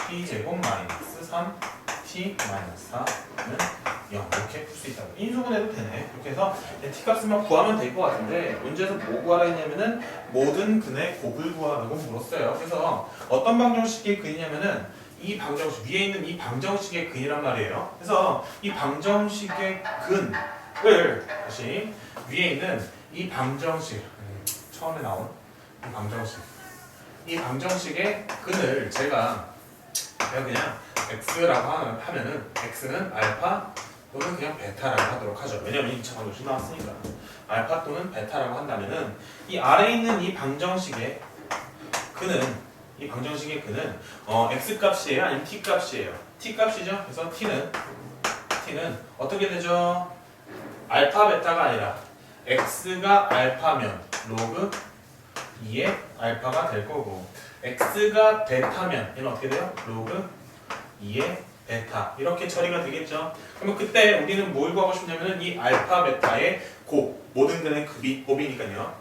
t제곱 마이너스 3t 마이너스 4는 0 이렇게 풀 수 있다고. 인수분해도 되네. 이렇게 해서 t 값만 구하면 될 것 같은데 문제에서 뭐 구하라 했냐면은 모든 근의 곱을 구하라고 물었어요. 그래서 어떤 방정식의 근이냐면은 이 방정식 위에 있는 이 방정식의 근이란 말이에요. 그래서 이 방정식의 근을 다시 위에 있는 이 방정식 처음에 나온 이 방정식의 근을 제가 그냥 x라고 하면은 x는 알파 또는 그냥 베타라고 하도록 하죠. 왜냐면 2차 방정식 나왔으니까 알파 또는 베타라고 한다면은 이 아래에 있는 이 방정식의 근은 x 값이에요? 아니면 t 값이에요? t 값이죠? 그래서 t는 어떻게 되죠? 알파 베타가 아니라 x가 알파면 로그 2의 알파가 될 거고 x가 베타면 얘는 어떻게 돼요? 로그 2의 베타 이렇게 처리가 되겠죠. 그러면 그때 우리는 뭘 구하고 싶냐면은 이 알파 베타의 곱 모든 근의 곱이니까요.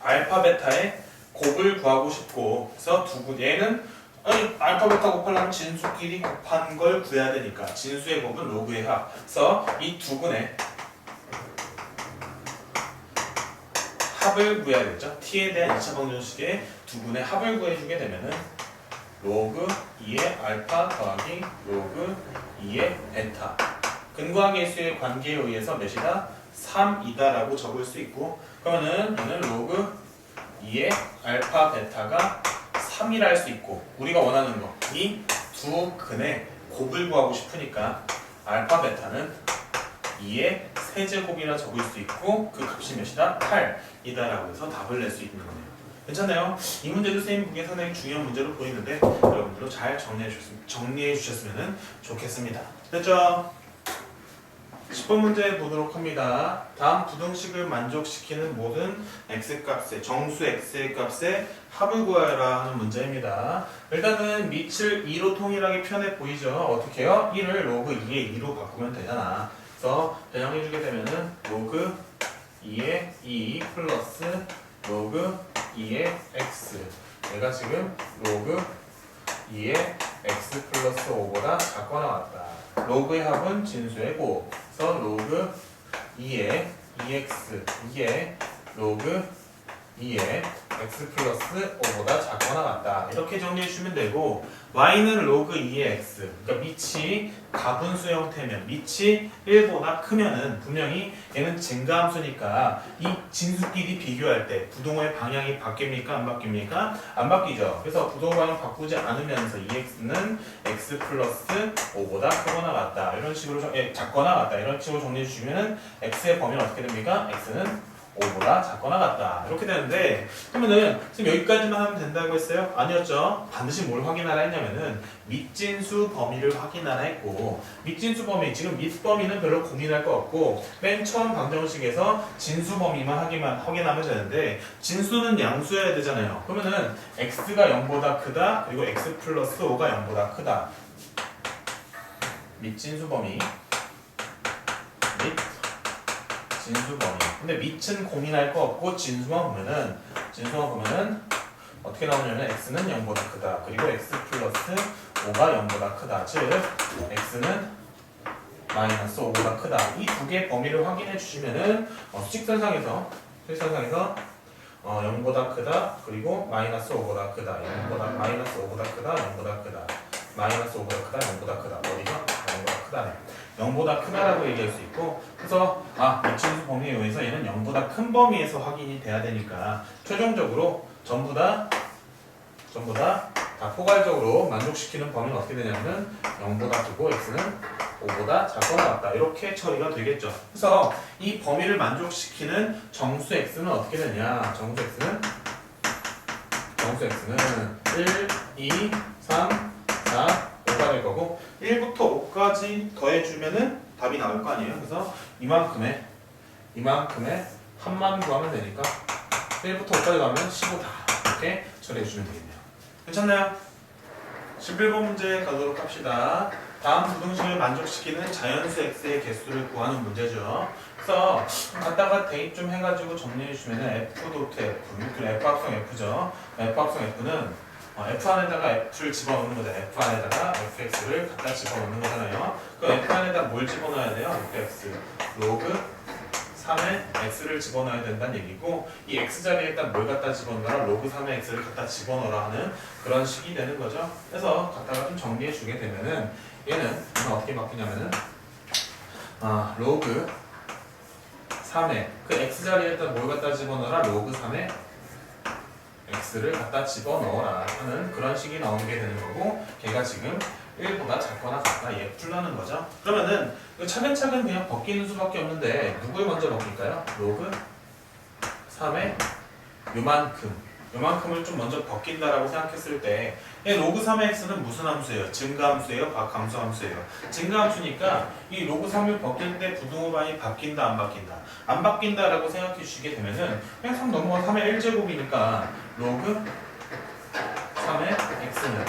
알파 베타의 곱을 구하고 싶고 그래서 얘는 아니 알파 베타 곱하려면 진수끼리 곱한 걸 구해야 되니까 진수의 곱은 로그의 합. 그래서 이 두 분의 합을 구해야겠죠. t에 대한 2차 방정식의 두 분의 합을 구해주게 되면은 로그 2의 알파 더하기 로그 2의 베타 근과학의 수의 관계에 의해서 몇이다? 3이다라고 적을 수 있고 그러면은 얘는 로그 2의 알파 베타가 3이라 할 수 있고 우리가 원하는 거 이 두 근의 곱을 구하고 싶으니까 알파 베타는 2의 세제곱이라 적을 수 있고 그 값이 몇이다? 8이다라고 해서 답을 낼 수 있는 거네요. 괜찮나요? 이 문제도 선생님 보기에 상당히 중요한 문제로 보이는데 여러분들도 잘 정리해 주셨으면 좋겠습니다. 됐죠? 10번 문제 보도록 합니다. 다음 부등식을 만족시키는 모든 x값의 정수 x의 값의 합을 구하라 하는 문제입니다. 일단은 밑을 2로 통일하게 표현해 보이죠? 어떻게 해요? 1을 로그 2의 2로 바꾸면 되잖아. 그래서 변형해주게 되면은 로그 2의 2 플러스 로그 2의 x 얘가 지금 로그 2의 x 플러스 5보다 작거나 같다. 로그의 합은 진수의 곱. 그래서 로그 2의 2x 이게 로그 2의 x 플러스 5보다 작거나 같다. 이렇게 정리해 주시면 되고 y는 로그 2의 x 그러니까 밑이 가분수 형태면 밑이 1보다 크면은 분명히 얘는 증가함수니까 이 진수끼리 비교할 때 부동호의 방향이 바뀝니까? 안 바뀝니까? 안 바뀌죠. 그래서 부동호 방향 바꾸지 않으면서 2x는 x 플러스 5보다 크거나 같다. 이런 식으로 작거나 같다. 이런 식으로 정리해 주시면은 x의 범위는 어떻게 됩니까? x는 5보다 작거나 같다. 이렇게 되는데 그러면은 지금 여기까지만 하면 된다고 했어요? 아니었죠. 반드시 뭘 확인하라 했냐면은 밑진수 범위를 확인하라 했고 밑진수 범위 지금 밑범위는 별로 고민할 거 없고 맨 처음 방정식에서 진수 범위만 확인하면 되는데 진수는 양수여야 되잖아요. 그러면은 x가 0보다 크다 그리고 x 플러스 5가 0보다 크다. 밑진수 범위 진수 범위. 근데 밑은 고민할 거 없고 진수만 보면은 어떻게 나오냐면 x는 0보다 크다. 그리고 x 플러스 5가 0보다 크다. 즉 x는 마이너스 5보다 크다. 이 두 개의 범위를 확인해 주시면은 수직선상에서 0보다 크다. 그리고 마이너스 5보다 크다. 마이너스 5보다 크다. 0보다 크다. 마이너스 5보다 크다. 0보다 크다. 어디가? 0보다 크다네. 0보다 크다라고 얘기할 수 있고 그래서 밑진수 범위에 의해서 얘는 0보다 큰 범위에서 확인이 돼야 되니까 최종적으로 전부 다 포괄적으로 만족시키는 범위는 어떻게 되냐면은 0보다 크고 x는 5보다 작거나 같다. 이렇게 처리가 되겠죠. 그래서 이 범위를 만족시키는 정수 x는 어떻게 되냐? 정수 x는 1, 2, 3, 4, 5가 될 거고 1부터 5까지 더해주면은 답이 나올 거 아니에요. 그래서 이만큼의 합만 구하면 되니까 1부터 5까지 가면 15다. 이렇게 처리해 주시면 되겠네요. 괜찮나요? 11번 문제 가도록 합시다. 다음 부등식을 만족시키는 자연수 x의 개수를 구하는 문제죠. 그래서 갖다가 대입 좀 해가지고 정리해 주시면 f 도트 f, f 합성 f죠. f 합성 f는 f 안에다가 f를 집어넣는 거잖아요. f 안에다가 fx를 갖다 집어넣는 거잖아요. 그 f 안에다 뭘 집어넣어야 돼요? fx 로그 3의 x를 집어넣어야 된다는 얘기고 이 x 자리에다 뭘 갖다 집어넣어라? 로그 3의 x를 갖다 집어넣어라 하는 그런 식이 되는 거죠. 그래서 갖다가 좀 정리해 주게 되면은 얘는 어떻게 바뀌냐면은 로그 3의 그 x 자리에다 뭘 갖다 집어넣어라? 로그 3의 x를 갖다 집어넣어라 하는 그런 식이 나오게 되는 거고 걔가 지금 1보다 작거나 같다 얘 풀라는 거죠. 그러면은 차근차근 그냥 벗기는 수밖에 없는데 누굴 먼저 벗길까요? 로그 3의 요만큼을 좀 먼저 벗긴다라고 생각했을 때 로그 3의 x는 무슨 함수예요? 증가함수예요? 감소함수예요? 증가함수니까 이 로그 3을 벗길 때 부등호 방이 바뀐다 안 바뀐다? 안 바뀐다라고 생각해 주시게 되면은 그냥 3 넘어가 3의 1제곱이니까 로그 3의 x는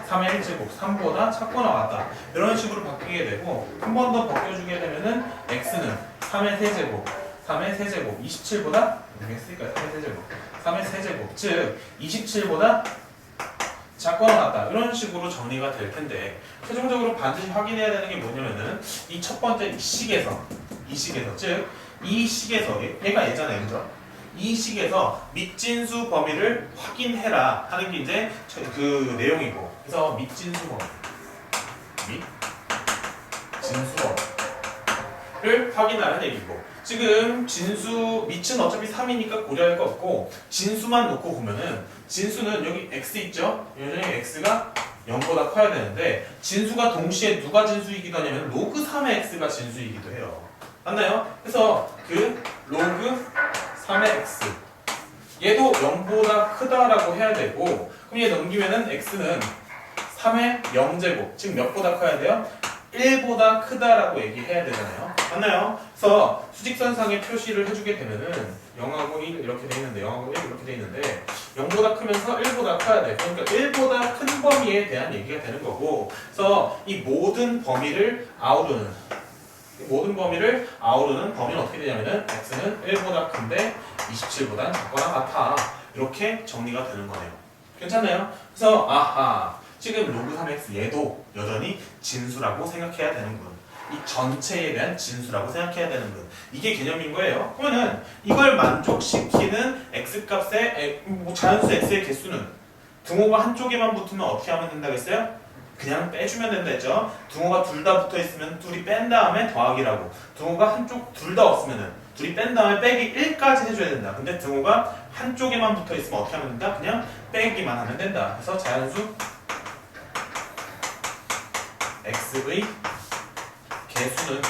3의 1제곱 3보다 작거나 같다. 이런 식으로 바뀌게 되고 한 번 더 벗겨주게 되면은 x는 3의 세제곱 3의 세제곱 27보다 모르겠으니까 3의 세제곱 3의 세제곱 즉 27보다 작거나 같다 이런 식으로 정리가 될 텐데 최종적으로 반드시 확인해야 되는 게 뭐냐면은 이 첫 번째 이 식에서 즉 이 식에서 얘가 예잖아요 그죠? 이 식에서 밑진수 범위를 확인해라 하는 게 이제 그 내용이고 그래서 밑진수 범위 밑진수 범위를 확인하는 얘기고 지금 진수 밑은 어차피 3이니까 고려할 거 없고 진수만 놓고 보면은 진수는 여기 x 있죠? 여전히 x가 0보다 커야 되는데 진수가 동시에 누가 진수이기도 하냐면 로그 3의 x가 진수이기도 해요. 맞나요? 그래서 그 로그 3의 x 얘도 0보다 크다라고 해야 되고 그럼 얘 넘기면은 x는 3의 0제곱 즉 몇보다 커야 돼요? 1보다 크다라고 얘기해야 되잖아요. 맞나요? 그래서 수직선상에 표시를 해주게 되면은 0하고 1 이렇게 돼 있는데 0하고 1 이렇게 돼 있는데 0보다 크면서 1보다 커야 돼. 그러니까 1보다 큰 범위에 대한 얘기가 되는 거고 그래서 이 모든 범위를 아우르는 범위는 어떻게 되냐면은 x는 1보다 큰데 27보다 작거나 같아. 이렇게 정리가 되는 거네요. 괜찮나요? 그래서 아하 지금 로그 3x 얘도 여전히 진수라고 생각해야 되는군. 이 전체에 대한 진수라고 생각해야 되는군. 이게 개념인 거예요. 그러면은 이걸 만족시키는 x값의 자연수 x의 개수는 등호가 한쪽에만 붙으면 어떻게 하면 된다고 했어요? 그냥 빼주면 된다 했죠. 등호가 둘 다 붙어 있으면 둘이 뺀 다음에 더하기라고. 등호가 한쪽 둘 다 없으면은 둘이 뺀 다음에 빼기 1까지 해줘야 된다. 근데 등호가 한쪽에만 붙어 있으면 어떻게 하면 된다? 그냥 빼기만 하면 된다. 그래서 자연수 x의 개수는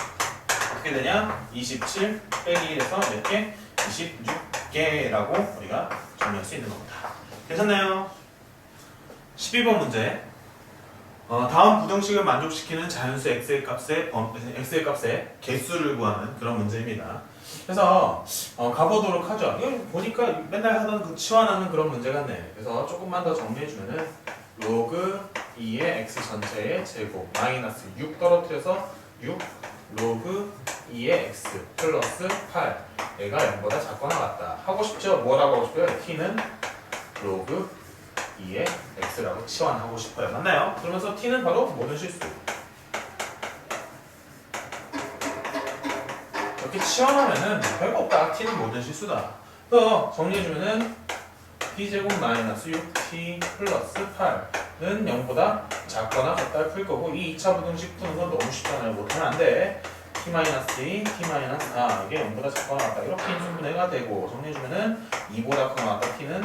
어떻게 되냐? 27 빼기 1에서 몇 개? 26개라고 우리가 정리할 수 있는 겁니다. 괜찮나요? 12번 문제. 다음 부등식을 만족시키는 자연수 x의 값의 개수를 구하는 그런 문제입니다. 그래서 가보도록 하죠. 이거 보니까 맨날 하던 그 치환하는 그런 문제 같네. 그래서 조금만 더 정리해주면은 로그 2의 x 전체의 제곱 마이너스 6 떨어뜨려서 6 로그 2의 x 플러스 8 얘가 0보다 작거나 같다. 하고 싶죠? 뭐라고 하고 싶어요? t는 로그 2의 x라고 치환하고 싶어요. 맞나요? 그러면서 t는 바로 모든 실수. 이렇게 치환하면은 별거 없다. t는 모든 실수다. 그래서 정리해주면은 t제곱 마이너스 6t 플러스 8는 0보다 작거나 같다를 풀 거고 이 2차 부등식 푸는 건 너무 쉽잖아요. 못하면 안 돼. t 마이너스 2, t 마이너스 4 이게 0보다 작거나 같다. 이렇게 인수분해가 되고 정리해주면은 2보다 크거나 같다. t는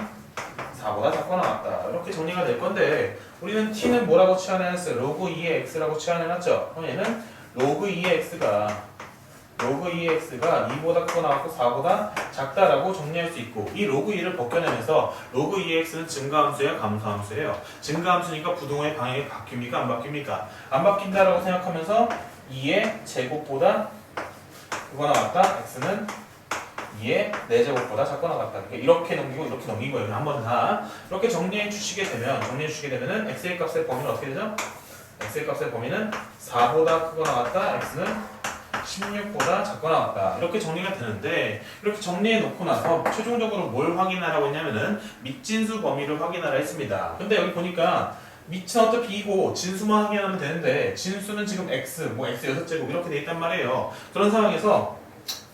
4보다 작거나 같다. 이렇게 정리가 될 건데 우리는 t는 뭐라고 치환해놨어요? 로그 2의 x라고 치환해놨죠? 그럼 얘는 로그 2의 x가 2보다 크거나 같고 4보다 작다라고 정리할 수 있고 이 로그 2를 벗겨내면서 로그 2의 x는 증가함수예요? 감소함수예요? 증가함수니까 부등호의 방향이 바뀝니까? 안 바뀝니까? 안 바뀐다라고 생각하면서 2의 제곱보다 크거나 같다. x는 2의 4제곱보다 작거나 같다. 그러니까 이렇게 넘기고 이렇게 넘긴 거예요. 한 번 다 이렇게 정리해 주시게 되면은 x의 값의 범위는 어떻게 되죠? x의 값의 범위는 4보다 크거나 같다. x는 16보다 작거나 같다. 이렇게 정리가 되는데 이렇게 정리해 놓고 나서 최종적으로 뭘 확인하라고 했냐면은 밑진수 범위를 확인하라 했습니다. 근데 여기 보니까 밑은 어차피 이고 진수만 확인하면 되는데 진수는 지금 x, x 6제곱 이렇게 돼 있단 말이에요. 그런 상황에서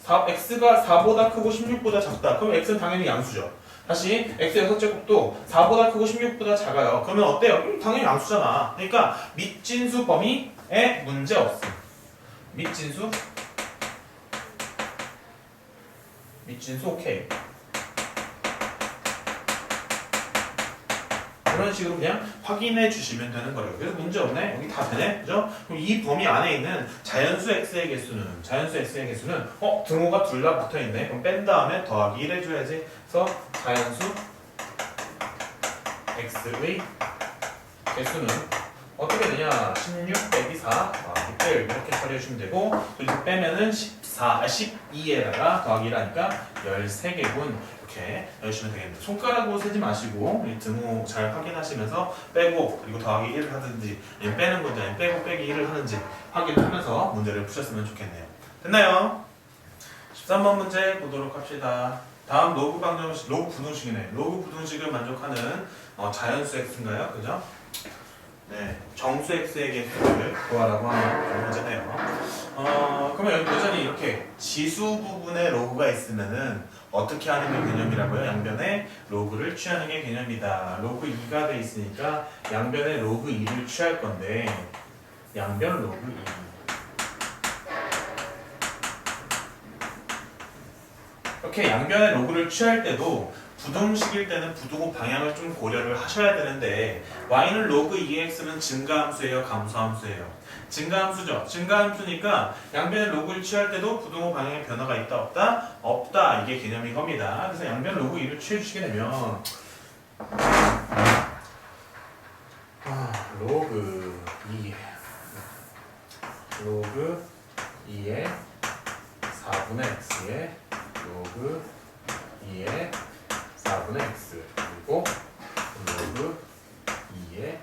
x가 4보다 크고 16보다 작다. 그럼 x는 당연히 양수죠. 다시 x 6제곱도 4보다 크고 16보다 작아요. 그러면 어때요? 당연히 양수잖아. 그러니까 밑진수 범위에 문제 없음. 밑진수 오케이. 그런 식으로 그냥 확인해 주시면 되는 거예요. 그래서 문제 없네. 여기 다 되네. 그죠? 그럼 이 범위 안에 있는 자연수 x의 개수는 등호가 둘 다 붙어 있네. 그럼 뺀 다음에 더하기 1 해줘야지. 그래서 자연수 x의 개수는 어떻게 되냐? 16 빼기 4 더하기 1 이렇게 처리해주면 되고 그리고 빼면은 12에다가 더하기 1하니까 13개분 이렇게 넣으시면 되겠네요. 손가락으로 세지 마시고 등호 잘 확인하시면서 빼고 그리고 더하기 1을 하든지 빼는 건지 아니면 빼고 빼기 1을 하는지 확인을 하면서 문제를 푸셨으면 좋겠네요. 됐나요? 13번 문제 보도록 합시다. 다음 로그 방정식, 로그 부등식이네. 로그 부등식을 만족하는 자연수 x인가요? 그죠? 네, 정수 x의 개수를 구하라고 하는 그런 문제네요. 그러면 여전히 이렇게 지수 부분에 로그가 있으면은 어떻게 하는 게 개념이라고요? 양변에 로그를 취하는 게 개념이다. 로그 2가 돼 있으니까 양변에 로그 2를 취할 건데 양변 로그 2. 이렇게 양변의 로그를 취할 때도 부등식일 때는 부등호 방향을 좀 고려를 하셔야 되는데 y는 로그 2x는 증가함수예요, 감소함수예요? 증가함수죠. 증가함수니까 양변의 로그를 취할 때도 부등호 방향에 변화가 있다 없다? 없다. 이게 개념인 겁니다. 그래서 양변 로그 2를 취해주시게 되면 로그 2 로그 2의 4분의 x의 로그 2의 4분의 x 그리고 로그 2의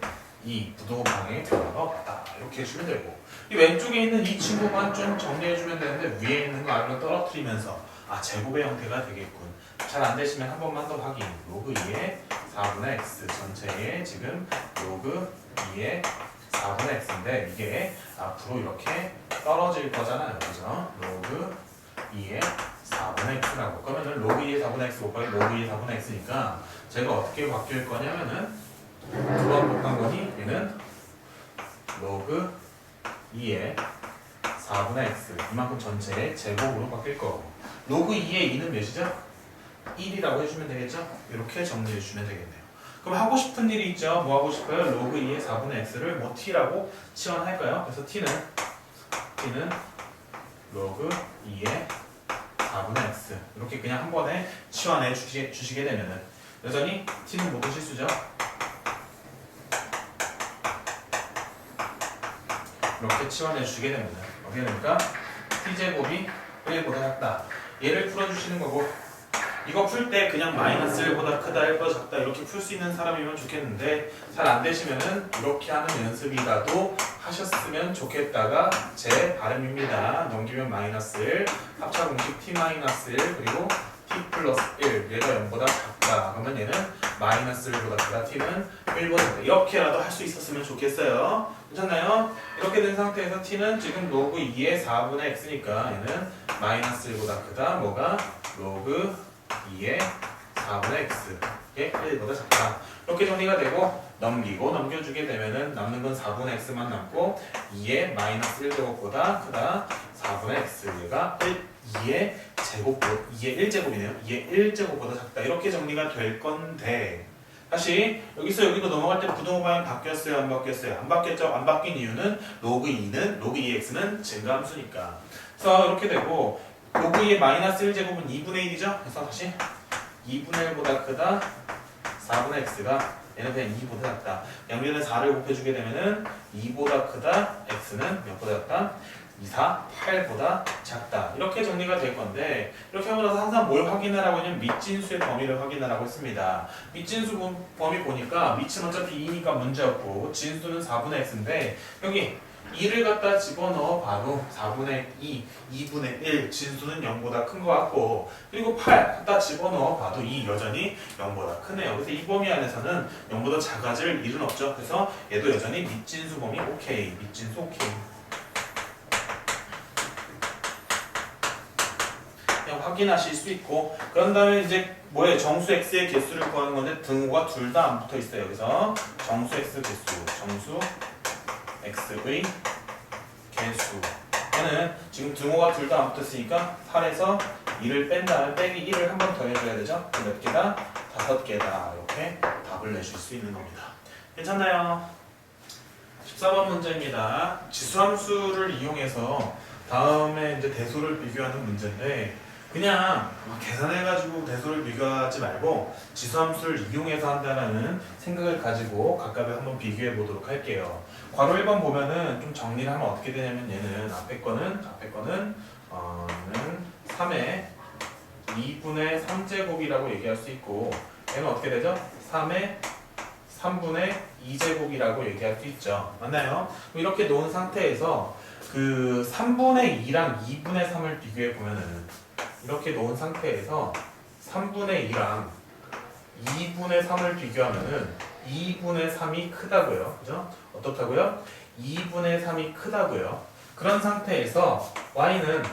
2 부등호 방향에 변화가 없다. 이렇게 해주면 되고 이 왼쪽에 있는 이 친구만 좀 정리해주면 되는데 위에 있는 거 아래로 떨어뜨리면서 제곱의 형태가 되겠군. 잘 안되시면 한 번만 더 확인. 로그 2의 4분의 x 전체에 지금 로그 2의 4분의 x인데 이게 앞으로 이렇게 떨어질 거잖아요. 그죠? 로그 2의 4분의 x라고. 그러면은 로그 2의 4분의 x 곱하기 로그 2의 4분의 x니까 제가 어떻게 바뀔 거냐면은 두 번 곱한 거니 얘는 로그 2의 4분의 x 이만큼 전체의 제곱으로 바뀔 거고 로그 2의 2는 몇이죠? 1이라고 해주면 되겠죠? 이렇게 정리해 주시면 되겠네요. 그럼 하고 싶은 일이 있죠? 뭐 하고 싶어요? 로그 2의 4분의 x를 뭐 t라고 치환할까요? 그래서 t는 로그 2의 4분의 x 이렇게 그냥 한 번에 치환해 주시게 되면은 여전히 t는 모두 실수죠? 이렇게 치환해 주시게 되면은 어떻게 됩니까? t제곱이 1보다 작다. 얘를 풀어주시는 거고 이거 풀 때 그냥 마이너스 1보다 크다 1보다 작다 이렇게 풀 수 있는 사람이면 좋겠는데 잘 안 되시면은 이렇게 하는 연습이라도 하셨으면 좋겠다가 제 바람입니다. 넘기면 마이너스 1 합차 공식 t 마이너스 1 그리고 t 플러스 1 얘가 0보다 작다. 그러면 얘는 마이너스 1보다 크다. t는 1보다 작다. 이렇게라도 할 수 있었으면 좋겠어요. 괜찮나요? 이렇게 된 상태에서 t는 지금 로그 2의 4분의 x니까 얘는 마이너스 1보다 크다. 뭐가? 로그 2의 4분의 x 이게 1보다 작다. 이렇게 정리가 되고 넘기고 넘겨주게 되면은 남는 건 4분의 x만 남고 2의 마이너스 1제곱보다 크다. 4분의 x 얘가 2의 제곱 2의 1제곱이네요. 2의 1제곱보다 작다. 이렇게 정리가 될 건데 다시 여기서 여기로 넘어갈 때 부등호 방향 바뀌었어요? 안 바뀌었어요? 안 바뀌었죠? 안 바뀐 이유는 로그 2x는 증가함수니까. 그래서 이렇게 되고 로그 2의 마이너스 1제곱은 2분의 1이죠? 그래서 다시 2분의 1보다 크다 4분의 x가 얘는 그냥 2보다 작다. 양변에 4를 곱해주게 되면은 2보다 크다 x는 몇보다 작다? 2, 4, 8보다 작다. 이렇게 정리가 될 건데 이렇게 하고 나서 항상 뭘 확인하라고 하냐면 밑진수의 범위를 확인하라고 했습니다. 밑진수 범위 보니까 밑은 어차피 2니까 문제없고 진수는 4분의 x인데 여기 2를 갖다 집어넣어 봐도 4분의 2, 2분의 1 진수는 0보다 큰 것 같고 그리고 8 갖다 집어넣어 봐도 2 여전히 0보다 크네요. 그래서 이 범위 안에서는 0보다 작아질 일은 없죠. 그래서 얘도 여전히 밑진수 범위 오케이. 밑진수 오케이. 그냥 확인하실 수 있고 그런 다음에 이제 뭐예요? 정수 x의 개수를 구하는 건데 등호가 둘 다 안 붙어 있어요. 그래서 정수 x 개수, 정수 x의 개수 얘는 지금 등호가 둘 다 안 붙었으니까 8에서 2를 뺀 다음에 빼기 1을 한 번 더 해줘야 되죠? 몇 개다? 5개다. 이렇게 답을 내실 수 있는 겁니다. 괜찮나요? 14번 문제입니다. 지수함수를 이용해서 다음에 이제 대소를 비교하는 문제인데 그냥 계산해가지고 대소를 비교하지 말고 지수함수를 이용해서 한다는 생각을 가지고 각각을 한번 비교해 보도록 할게요. 괄호 1번 보면은 좀 정리를 하면 어떻게 되냐면 얘는 앞에 거는 3의 2분의 3제곱이라고 얘기할 수 있고 얘는 어떻게 되죠? 3의 3분의 2제곱이라고 얘기할 수 있죠. 맞나요? 이렇게 놓은 상태에서 그 3분의 2랑 2분의 3을 비교해 보면은 이렇게 놓은 상태에서 3분의 2랑 2분의 3을 비교하면은 2분의 3이 크다고요. 그죠? 어떻다고요? 2분의 3이 크다고요. 그런 상태에서 y는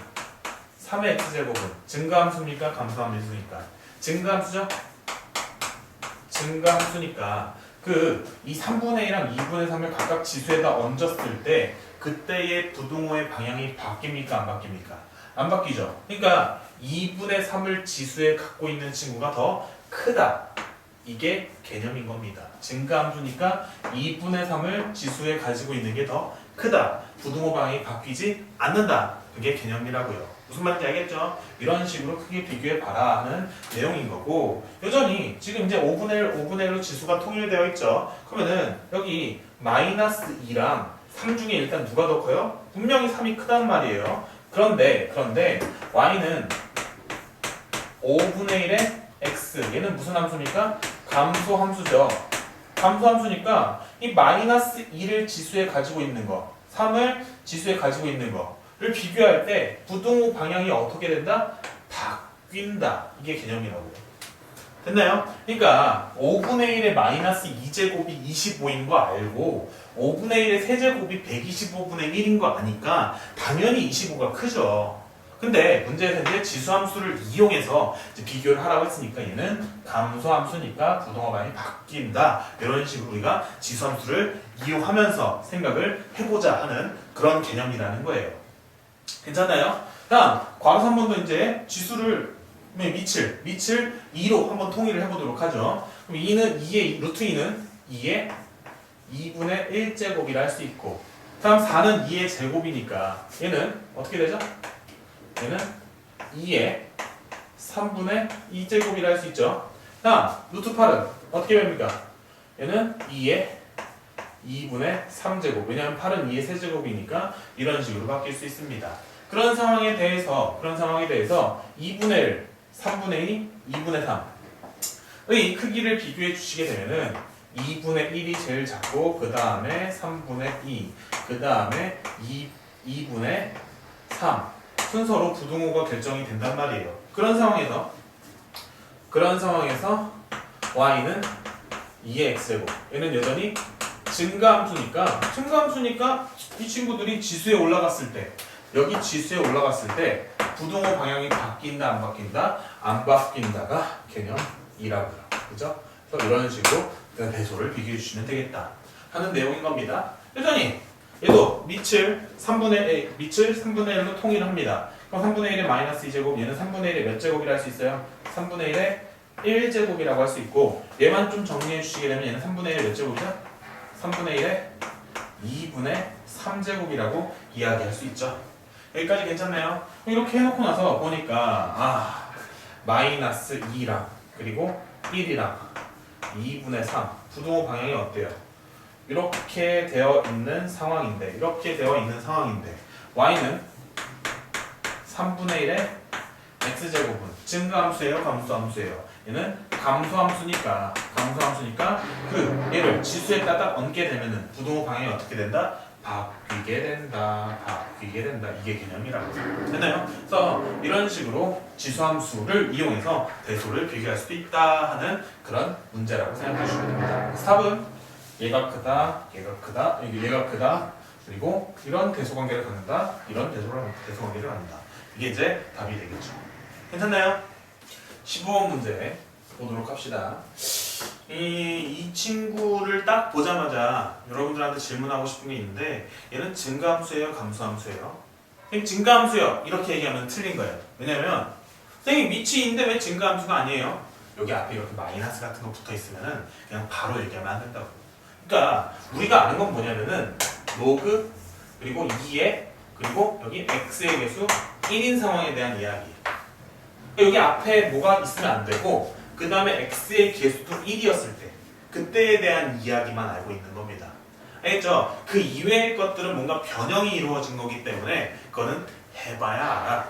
3의 x제곱은 증가함수입니까? 감소함수입니까? 증가함수죠? 증가함수니까 이 3분의 1랑 2분의 3을 각각 지수에다 얹었을 때 그때의 부등호의 방향이 바뀝니까? 안 바뀝니까? 안 바뀌죠. 그러니까 2분의 3을 지수에 갖고 있는 친구가 더 크다. 이게 개념인 겁니다. 증가함수니까 2분의 3을 지수에 가지고 있는 게 더 크다. 부등호 방향이 바뀌지 않는다. 그게 개념이라고요. 무슨 말인지 알겠죠? 이런 식으로 크게 비교해봐라 하는 내용인 거고, 여전히 지금 이제 5분의 1, 5분의 1로 지수가 통일되어 있죠? 그러면은 여기 마이너스 2랑 3 중에 일단 누가 더 커요? 분명히 3이 크단 말이에요. 그런데 y는 5분의 1의 x, 얘는 무슨 함수입니까? 감소함수죠. 감소함수니까 이 마이너스 2를 지수에 가지고 있는 거, 3을 지수에 가지고 있는 거를 비교할 때 부등호 방향이 어떻게 된다? 바뀐다. 이게 개념이라고요. 됐나요? 그러니까 5분의 1의 마이너스 2제곱이 25인 거 알고 5분의 1의 세제곱이 125분의 1인 거 아니까 당연히 25가 크죠. 근데 문제에서 이제 지수함수를 이용해서 이제 비교를 하라고 했으니까 얘는 감소함수니까 부등호 방향이 바뀐다. 이런 식으로 우리가 지수함수를 이용하면서 생각을 해보자 하는 그런 개념이라는 거예요. 괜찮나요? 다음 괄호 3번도 이제 지수를 밑을 2로 한번 통일을 해보도록 하죠. 그럼 2의 루트 2는 2의 2분의 1제곱이라 할 수 있고, 다음 4는 2의 제곱이니까 얘는 어떻게 되죠? 얘는 2의 3분의 2제곱이라 할 수 있죠. 다음 루트 8은 어떻게 됩니까? 얘는 2의 2분의 3제곱. 왜냐하면 8은 2의 세제곱이니까 이런 식으로 바뀔 수 있습니다. 그런 상황에 대해서 2분의 1, 3분의 2, 2분의 3의 크기를 비교해 주시게 되면은 2분의 1이 제일 작고 그 다음에 3분의 2, 그 다음에 2분의 3 순서로 부등호가 결정이 된단 말이에요. 그런 상황에서 y는 2의 x제곱, 얘는 여전히 증가함수니까 이 친구들이 지수에 올라갔을 때, 여기 지수에 올라갔을 때 부등호 방향이 바뀐다 안 바뀐다? 안 바뀐다가 개념이라고요. 그죠? 그래서 이런 식으로 배소를 비교해 주시면 되겠다 하는 내용인 겁니다. 여전히 얘도 밑을 3분의 1로 통일을 합니다. 그럼 3분의 1의 마이너스 2제곱, 얘는 3분의 1의 몇 제곱이라 할 수 있어요? 3분의 1의 1제곱이라고 할 수 있고, 얘만 좀 정리해 주시게 되면 얘는 3분의 1의 몇 제곱이죠? 3분의 1의 2분의 3제곱이라고 이야기할 수 있죠. 여기까지 괜찮나요? 이렇게 해놓고 나서 보니까 마이너스 2랑 그리고 1이랑 2분의 3 부등호 방향이 어때요? 이렇게 되어 있는 상황인데 y는 3분의 1의 x제곱은 증가함수예요? 감소함수예요? 얘는 감소함수니까 얘를 지수에 따라 얹게 되면은 부등호 방향이 어떻게 된다? 바뀌게 된다. 이게 개념이라고. 됐나요? 그래서 이런 식으로 지수함수를 이용해서 대소를 비교할 수도 있다 하는 그런 문제라고 생각해 주시면 됩니다. 스탑은 얘가 크다, 얘가 크다, 그리고 이런 대소관계를 갖는다, 이런 대소관계를 갖는다. 이게 이제 답이 되겠죠. 괜찮나요? 15번 문제 보도록 합시다. 이 친구를 딱 보자마자 여러분들한테 질문하고 싶은 게 있는데, 얘는 증가함수예요? 감소함수예요? 증가함수요. 이렇게 얘기하면 틀린 거예요. 왜냐면 선생님 밑이 있는데 왜 증가함수가 아니에요? 여기 앞에 이렇게 마이너스 같은 거 붙어 있으면은 그냥 바로 얘기하면 안 된다고. 그러니까 우리가 아는 건 뭐냐면은 로그 그리고 2의 그리고 여기 x의 개수 1인 상황에 대한 이야기. 여기 앞에 뭐가 있으면 안 되고, 그 다음에 x의 개수도 1이었을 때 그때에 대한 이야기만 알고 있는 겁니다. 알겠죠? 그 이외의 것들은 뭔가 변형이 이루어진 거기 때문에 그거는 해봐야 알아.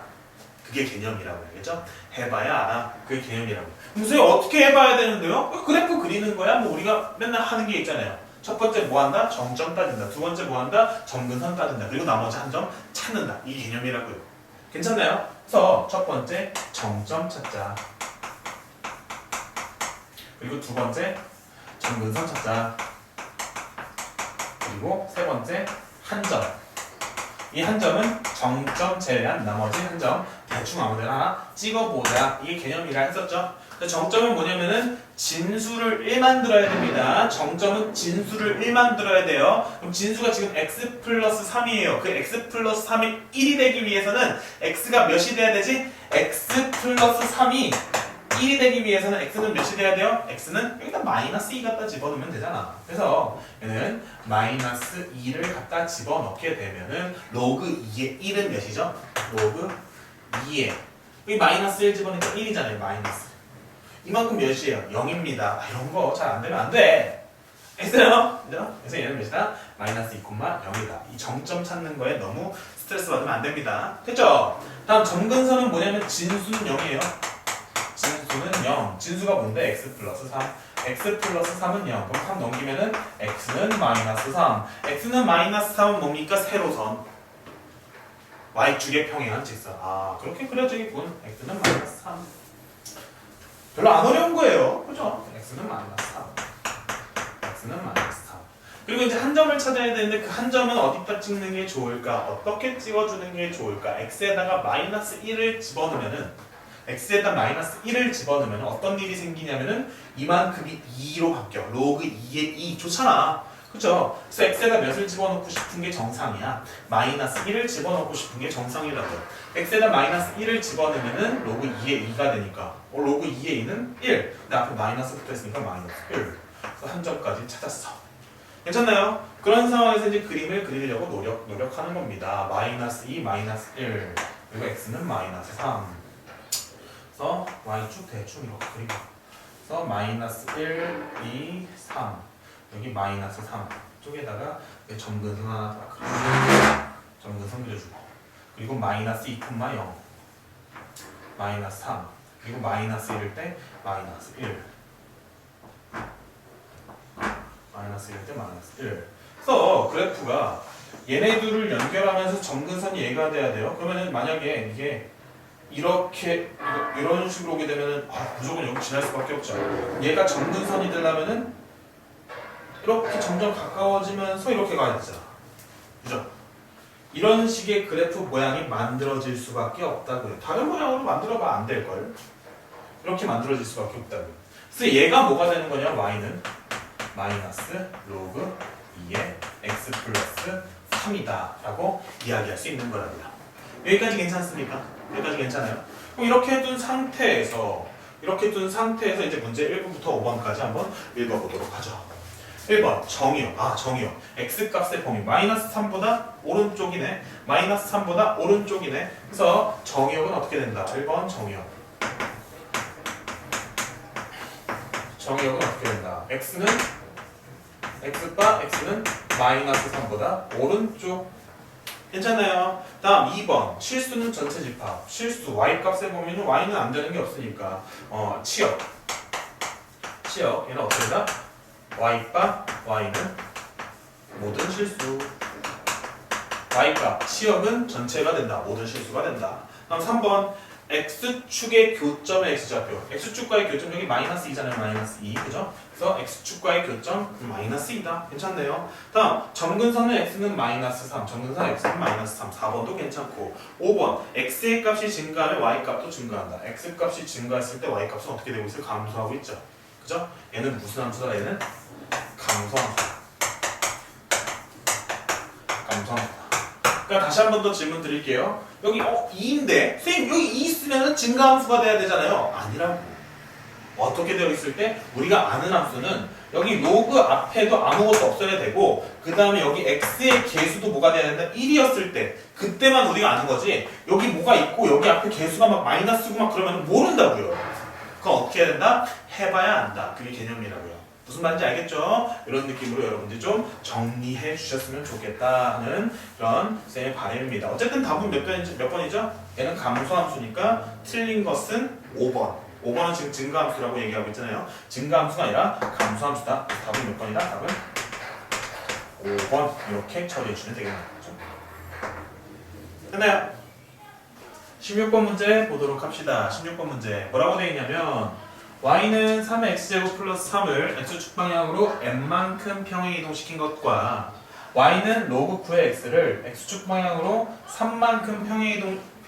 그게 개념이라고. 알겠죠? 해봐야 알아. 그게 개념이라고. 선생님 어떻게 해봐야 되는데요? 그래프 그리는 거야. 뭐 우리가 맨날 하는 게 있잖아요. 첫 번째 뭐 한다? 정점 따진다. 두 번째 뭐 한다? 점근선 따진다. 그리고 나머지 한 점 찾는다. 이게 개념이라고요. 괜찮나요? 그래서 첫 번째 정점 찾자. 그리고 두 번째 점근선 찾자. 그리고 세 번째 한 점. 이 한 점은 정점 제외한 나머지 한 점 대충 아무데나 하나 찍어보자. 이게 개념이라 했었죠. 정점은 뭐냐면은 진수를 1 만들어야 됩니다. 정점은 진수를 1 만들어야 돼요. 그럼 진수가 지금 x 플러스 3이에요. 그 x 플러스 3이 1이 되기 위해서는 x가 몇이 돼야 되지? x 플러스 3이 1이 되기 위해서는 x는 몇이 돼야 돼요? x는 여기다 마이너스 2 갖다 집어넣으면 되잖아. 그래서 얘는 마이너스 2를 갖다 집어넣게 되면은 로그 2의 1은 몇이죠? 로그 2에 여기 마이너스 1 집어넣으니까 1이잖아요. 마이너스 이만큼 몇이에요? 0입니다. 이런 거 잘 안 되면 안 돼. 됐어요? 그래서 얘는 몇이다? 마이너스 2,0이다. 이 정점 찾는 거에 너무 스트레스 받으면 안 됩니다. 됐죠? 다음 점근선은 뭐냐면 진수는 0이에요. 진수는 0. 진수가 뭔데? x 플러스 3. x 플러스 3은 0. 그럼 3 넘기면은 x는 마이너스 3. x는 마이너스 3은 뭡니까? 세로선. y축의 평행한 직선. 아, 그렇게 그려지겠군. x는 마이너스 3. 별로 안 어려운 거예요. 그죠? x는 마이너스 3. x는 마이너스 3. 그리고 이제 한 점을 찾아야 되는데 그 한 점은 어디다 찍는 게 좋을까? 어떻게 찍어주는 게 좋을까? x에다가 마이너스 1을 집어넣으면은 x에다 마이너스 1을 집어넣으면 어떤 일이 생기냐면은 이만큼이 2로 바뀌어. 로그 2의 2 좋잖아. 그쵸? 그래서 x에다 몇을 집어넣고 싶은 게 정상이야. 마이너스 1을 집어넣고 싶은 게 정상이라고요. x에다 마이너스 1을 집어넣으면은 로그 2의 2가 되니까 로그 2의 2는 1. 근데 앞에 마이너스 붙어있으니까 마이너스 1. 그래서 한 점까지 찾았어. 괜찮나요? 그런 상황에서 이제 그림을 그리려고 노력하는 겁니다. 마이너스 2, 마이너스 1. 그리고 x는 마이너스 3. 그래서 y축 대충 이렇게 그리고 그래서 마이너스 1, 2, 3 여기 마이너스 3 쪽에다가 점근선 하나 딱 그려주고 점근선 그려주고 그리고 마이너스 2,0 마이너스 3 그리고 마이너스 1일 때 마이너스 1 마이너스 1일 때 마이너스 1 그래서 그래프가 얘네들을 연결하면서 점근선이 얘가 돼야 돼요. 그러면은 만약에 이게 이렇게 이런 식으로 오게 되면은 무조건 여기 지날 수밖에 없죠. 얘가 점근선이 되려면은 이렇게 점점 가까워지면서 이렇게 가야 되잖아. 그죠? 이런 식의 그래프 모양이 만들어질 수밖에 없다고요. 다른 모양으로 만들어봐 안 될걸. 이렇게 만들어질 수밖에 없다고요. 그래서 얘가 뭐가 되는 거냐? y는 마이너스 로그 2의 x 플러스 3이다 라고 이야기할 수 있는 거랍니다. 여기까지 괜찮습니까? 여기까지 괜찮아요? 그럼 이렇게 둔 상태에서 이제 문제 1번부터 5번까지 한번 읽어보도록 하죠. 1번 정의요. 정의요. x값의 범위 마이너스 3보다 오른쪽이네. 마이너스 3보다 오른쪽이네. 그래서 정의역은 어떻게 된다? 1번 정의역. 정의역은 어떻게 된다? x는 마이너스 3보다 오른쪽. 괜찮아요. 다음 2번 실수는 전체 집합. 실수 y값의 범위는 y는 안 되는 게 없으니까 치역. 얘는 어떻게 된다? y값 y는 모든 실수. y값 치역은 전체가 된다. 모든 실수가 된다. 다음 3번 x축의 교점의 x좌표. x축과의 교점 여기 마이너스 2잖아요. 마이너스 2. 그죠? 그래서 x축과의 교점 마이너스 2다. 괜찮네요. 다음 점근선은 x는 마이너스 3. 점근선 x는 마이너스 3. 4번도 괜찮고 5번 x의 값이 증가하면 y값도 증가한다. x값이 증가했을 때 y값은 어떻게 되고 있어요? 감소하고 있죠. 그죠? 얘는 무슨 함수다? 얘는 감소함수다. 감소함수다. 그러니까 다시 한 번 더 질문 드릴게요. 여기 2인데 선생님 여기 2 있으면 증가함수가 돼야 되잖아요. 아니라고. 어떻게 되어 있을 때 우리가 아는 함수는 여기 로그 앞에도 아무것도 없어야 되고 그 다음에 여기 x의 개수도 뭐가 돼야 된다? 1이었을 때 그때만 우리가 아는 거지 여기 뭐가 있고 여기 앞에 개수가 막 마이너스고 막 그러면 모른다고요. 그럼 어떻게 해야 된다? 해봐야 안다. 그게 개념이라고요. 무슨 말인지 알겠죠? 이런 느낌으로 여러분들이 좀 정리해 주셨으면 좋겠다 하는 그런 쌤의 바람입니다. 어쨌든 답은 몇 번이죠? 얘는 감소함수니까 틀린 것은 5번. 5번은 지금 증가함수라고 얘기하고 있잖아요. 증가함수가 아니라 감소함수다. 답은 몇 번이다? 답은 5번. 이렇게 처리해 주면 되겠네요. 됐나요? 16번 문제 보도록 합시다. 16번 문제 뭐라고 되어 있냐면 y는 3의 x제곱 플러스 3을 x축 방향으로 n만큼 평행 이동시킨 것과 y는 로그 9의 x를 x축 방향으로 3만큼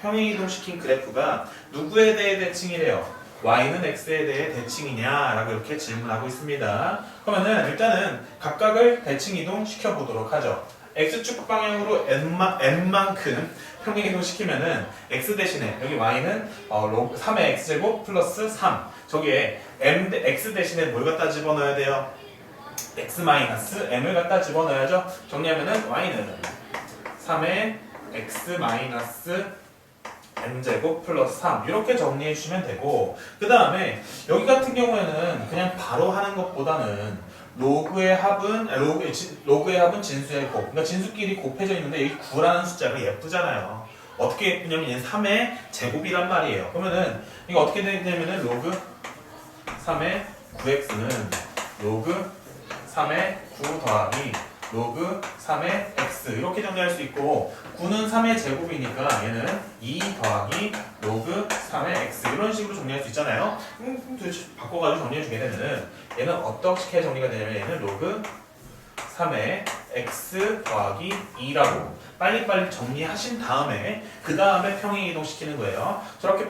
평행 이동시킨 그래프가 누구에 대해 대칭이래요? y는 x에 대해 대칭이냐? 라고 이렇게 질문하고 있습니다. 그러면은 일단은 각각을 대칭 이동시켜 보도록 하죠. x축 방향으로 n만큼 평행 이동시키면은 x 대신에 여기 y는 로그 3의 x제곱 플러스 3 저기에 x 대신에 뭘 갖다 집어넣어야 돼요? x 마이너스 m을 갖다 집어넣어야죠. 정리하면은 y는 3의 x 마이너스 m제곱 플러스 3 이렇게 정리해 주시면 되고 그 다음에 여기 같은 경우에는 그냥 바로 하는 것보다는 로그의 합은 진수의 곱 그러니까 진수끼리 곱해져 있는데 여기 9라는 숫자가 예쁘잖아요. 어떻게 예쁘냐면 얘는 3의 제곱이란 말이에요. 그러면은 이거 어떻게 되냐면은 로그 3의 9x는 로그 3의 9 더하기 로그 3의 x 이렇게 정리할 수 있고 9는 3의 제곱이니까 얘는 2 더하기 로그 3의 x 이런 식으로 정리할 수 있잖아요. 도대체 바꿔가지고 정리해주게 되면은 얘는 어떻게 정리가 되냐면 얘는 로그 3의 x 더하기 2라고 빨리빨리 정리하신 다음에 그 다음에 평행 이동시키는 거예요. 저렇게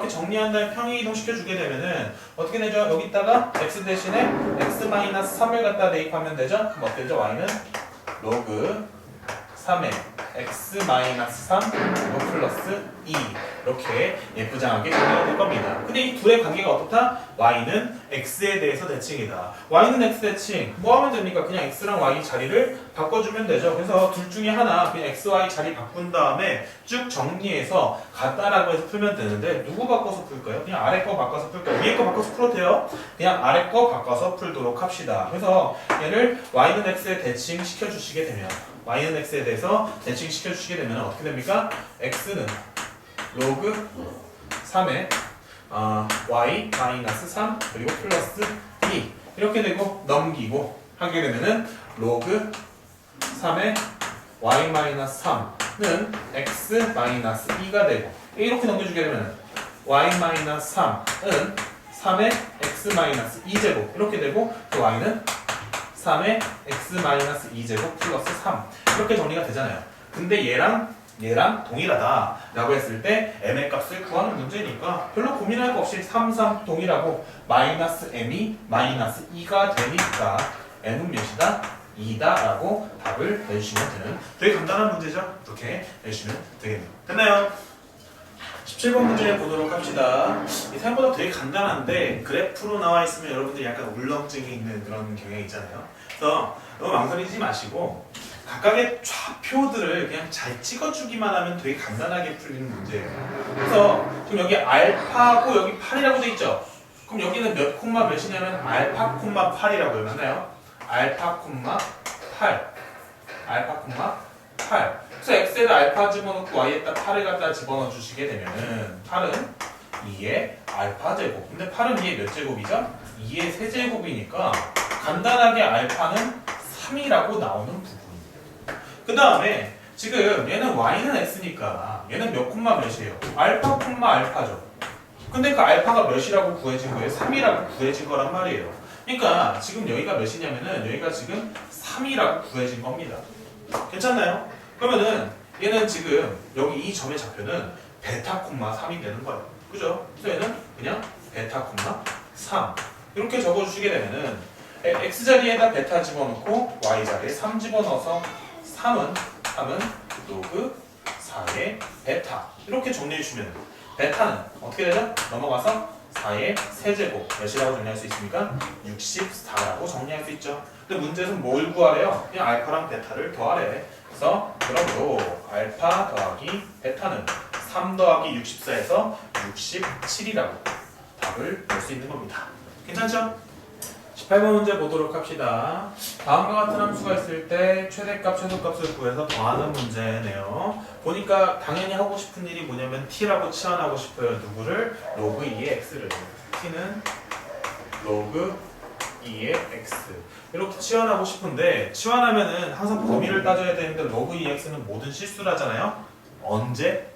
정리한 다음에 평행 이동시켜 주게 되면은 어떻게 되죠? 여기다가 x 대신에 x-3을 갖다 대입하면 되죠? 그럼 어떻게 되죠? y는 로그 3의 x-3 플러스 2 이렇게 예쁘장하게 정리가 될 겁니다. 근데 이 둘의 관계가 어떻다? y는 x에 대해서 대칭이다. y는 x 대칭 뭐 하면 됩니까? 그냥 x랑 y 자리를 바꿔주면 되죠. 그래서 둘 중에 하나 그냥 x, y 자리 바꾼 다음에 쭉 정리해서 같다라고 해서 풀면 되는데 누구 바꿔서 풀까요? 그냥 아래 거 바꿔서 풀까요? 위에 거 바꿔서 풀어도 돼요. 그냥 아래 거 바꿔서 풀도록 합시다. 그래서 얘를 y는 x에 대칭 시켜주시게 되면 y는 x에 대해서 대칭 시켜주시게 되면 어떻게 됩니까? x는 로그 3의 y-3 그리고 플러스 2 이렇게 되고 넘기고 하게 되면은 로그 3의 y-3는 x-2가 되고 이렇게 넘겨주게 되면 y-3은 3의 x-2제곱 이렇게 되고 그 y는 3의 x-2제곱 플러스 3 이렇게 정리가 되잖아요. 근데 얘랑 동일하다 라고 했을 때 m의 값을 구하는 문제니까 별로 고민할 거 없이 3, 3 동일하고 마이너스 m이 마이너스 2가 되니까 m은 몇이다? 2다 라고 답을 내주시면 되는 되게 간단한 문제죠? 이렇게 내주시면 되겠네요. 됐나요? 17번 문제 보도록 합시다. 이 생각보다 되게 간단한데 그래프로 나와 있으면 여러분들이 약간 울렁증이 있는 그런 경향이 있잖아요. 그래서 너무 망설이지 마시고 각각의 좌표들을 그냥 잘 찍어주기만 하면 되게 간단하게 풀리는 문제예요. 그래서 지금 여기 알파고 여기 8이라고 돼 있죠? 그럼 여기는 몇 콤마 몇이냐면 알파 콤마 8이라고 맞나요? 알파 콤마 8 알파 콤마 8 그래서 x에다 알파 집어넣고 y에다 8을 갖다 집어넣어 주시게 되면은 8은 2의 알파 제곱 근데 8은 2의 몇 제곱이죠? 2의 세제곱이니까 간단하게 알파는 3이라고 나오는 부분입니다. 그 다음에 지금 얘는 y는 x니까 얘는 몇 콤마 몇이에요? 알파 콤마 알파죠. 근데 그 알파가 몇이라고 구해진 거예요? 3이라고 구해진 거란 말이에요. 그러니까 지금 여기가 몇이냐면은 여기가 지금 3이라고 구해진 겁니다. 괜찮나요? 그러면은 얘는 지금 여기 이 점의 좌표는 베타 콤마 3이 되는 거예요. 그죠? 그래서 얘는 그냥 베타 콤마 3 이렇게 적어주시게 되면은 x 자리에다 베타 집어넣고 y 자리에 3 집어넣어서 3은 로그 4의 베타 이렇게 정리해 주시면 베타는 어떻게 되죠? 넘어가서 4의 세제곱 몇이라고 정리할 수 있습니까? 64라고 정리할 수 있죠. 근데 문제에서는 뭘 구하래요? 그냥 알파랑 베타를 더하래. 그래서 그러므로 알파 더하기 베타는 3 더하기 64에서 67이라고 답을 볼 수 있는 겁니다. 괜찮죠? 18번 문제 보도록 합시다. 다음과 같은 함수가 있을 때 최대값, 최소값을 구해서 더하는 문제네요. 보니까 당연히 하고 싶은 일이 뭐냐면 t라고 치환하고 싶어요. 누구를? 로그 2의 x를. t는 로그 2의 x. 이렇게 치환하고 싶은데 치환하면은 항상 범위를 따져야 되는데 로그 2x는 모든 실수를 하잖아요. 언제?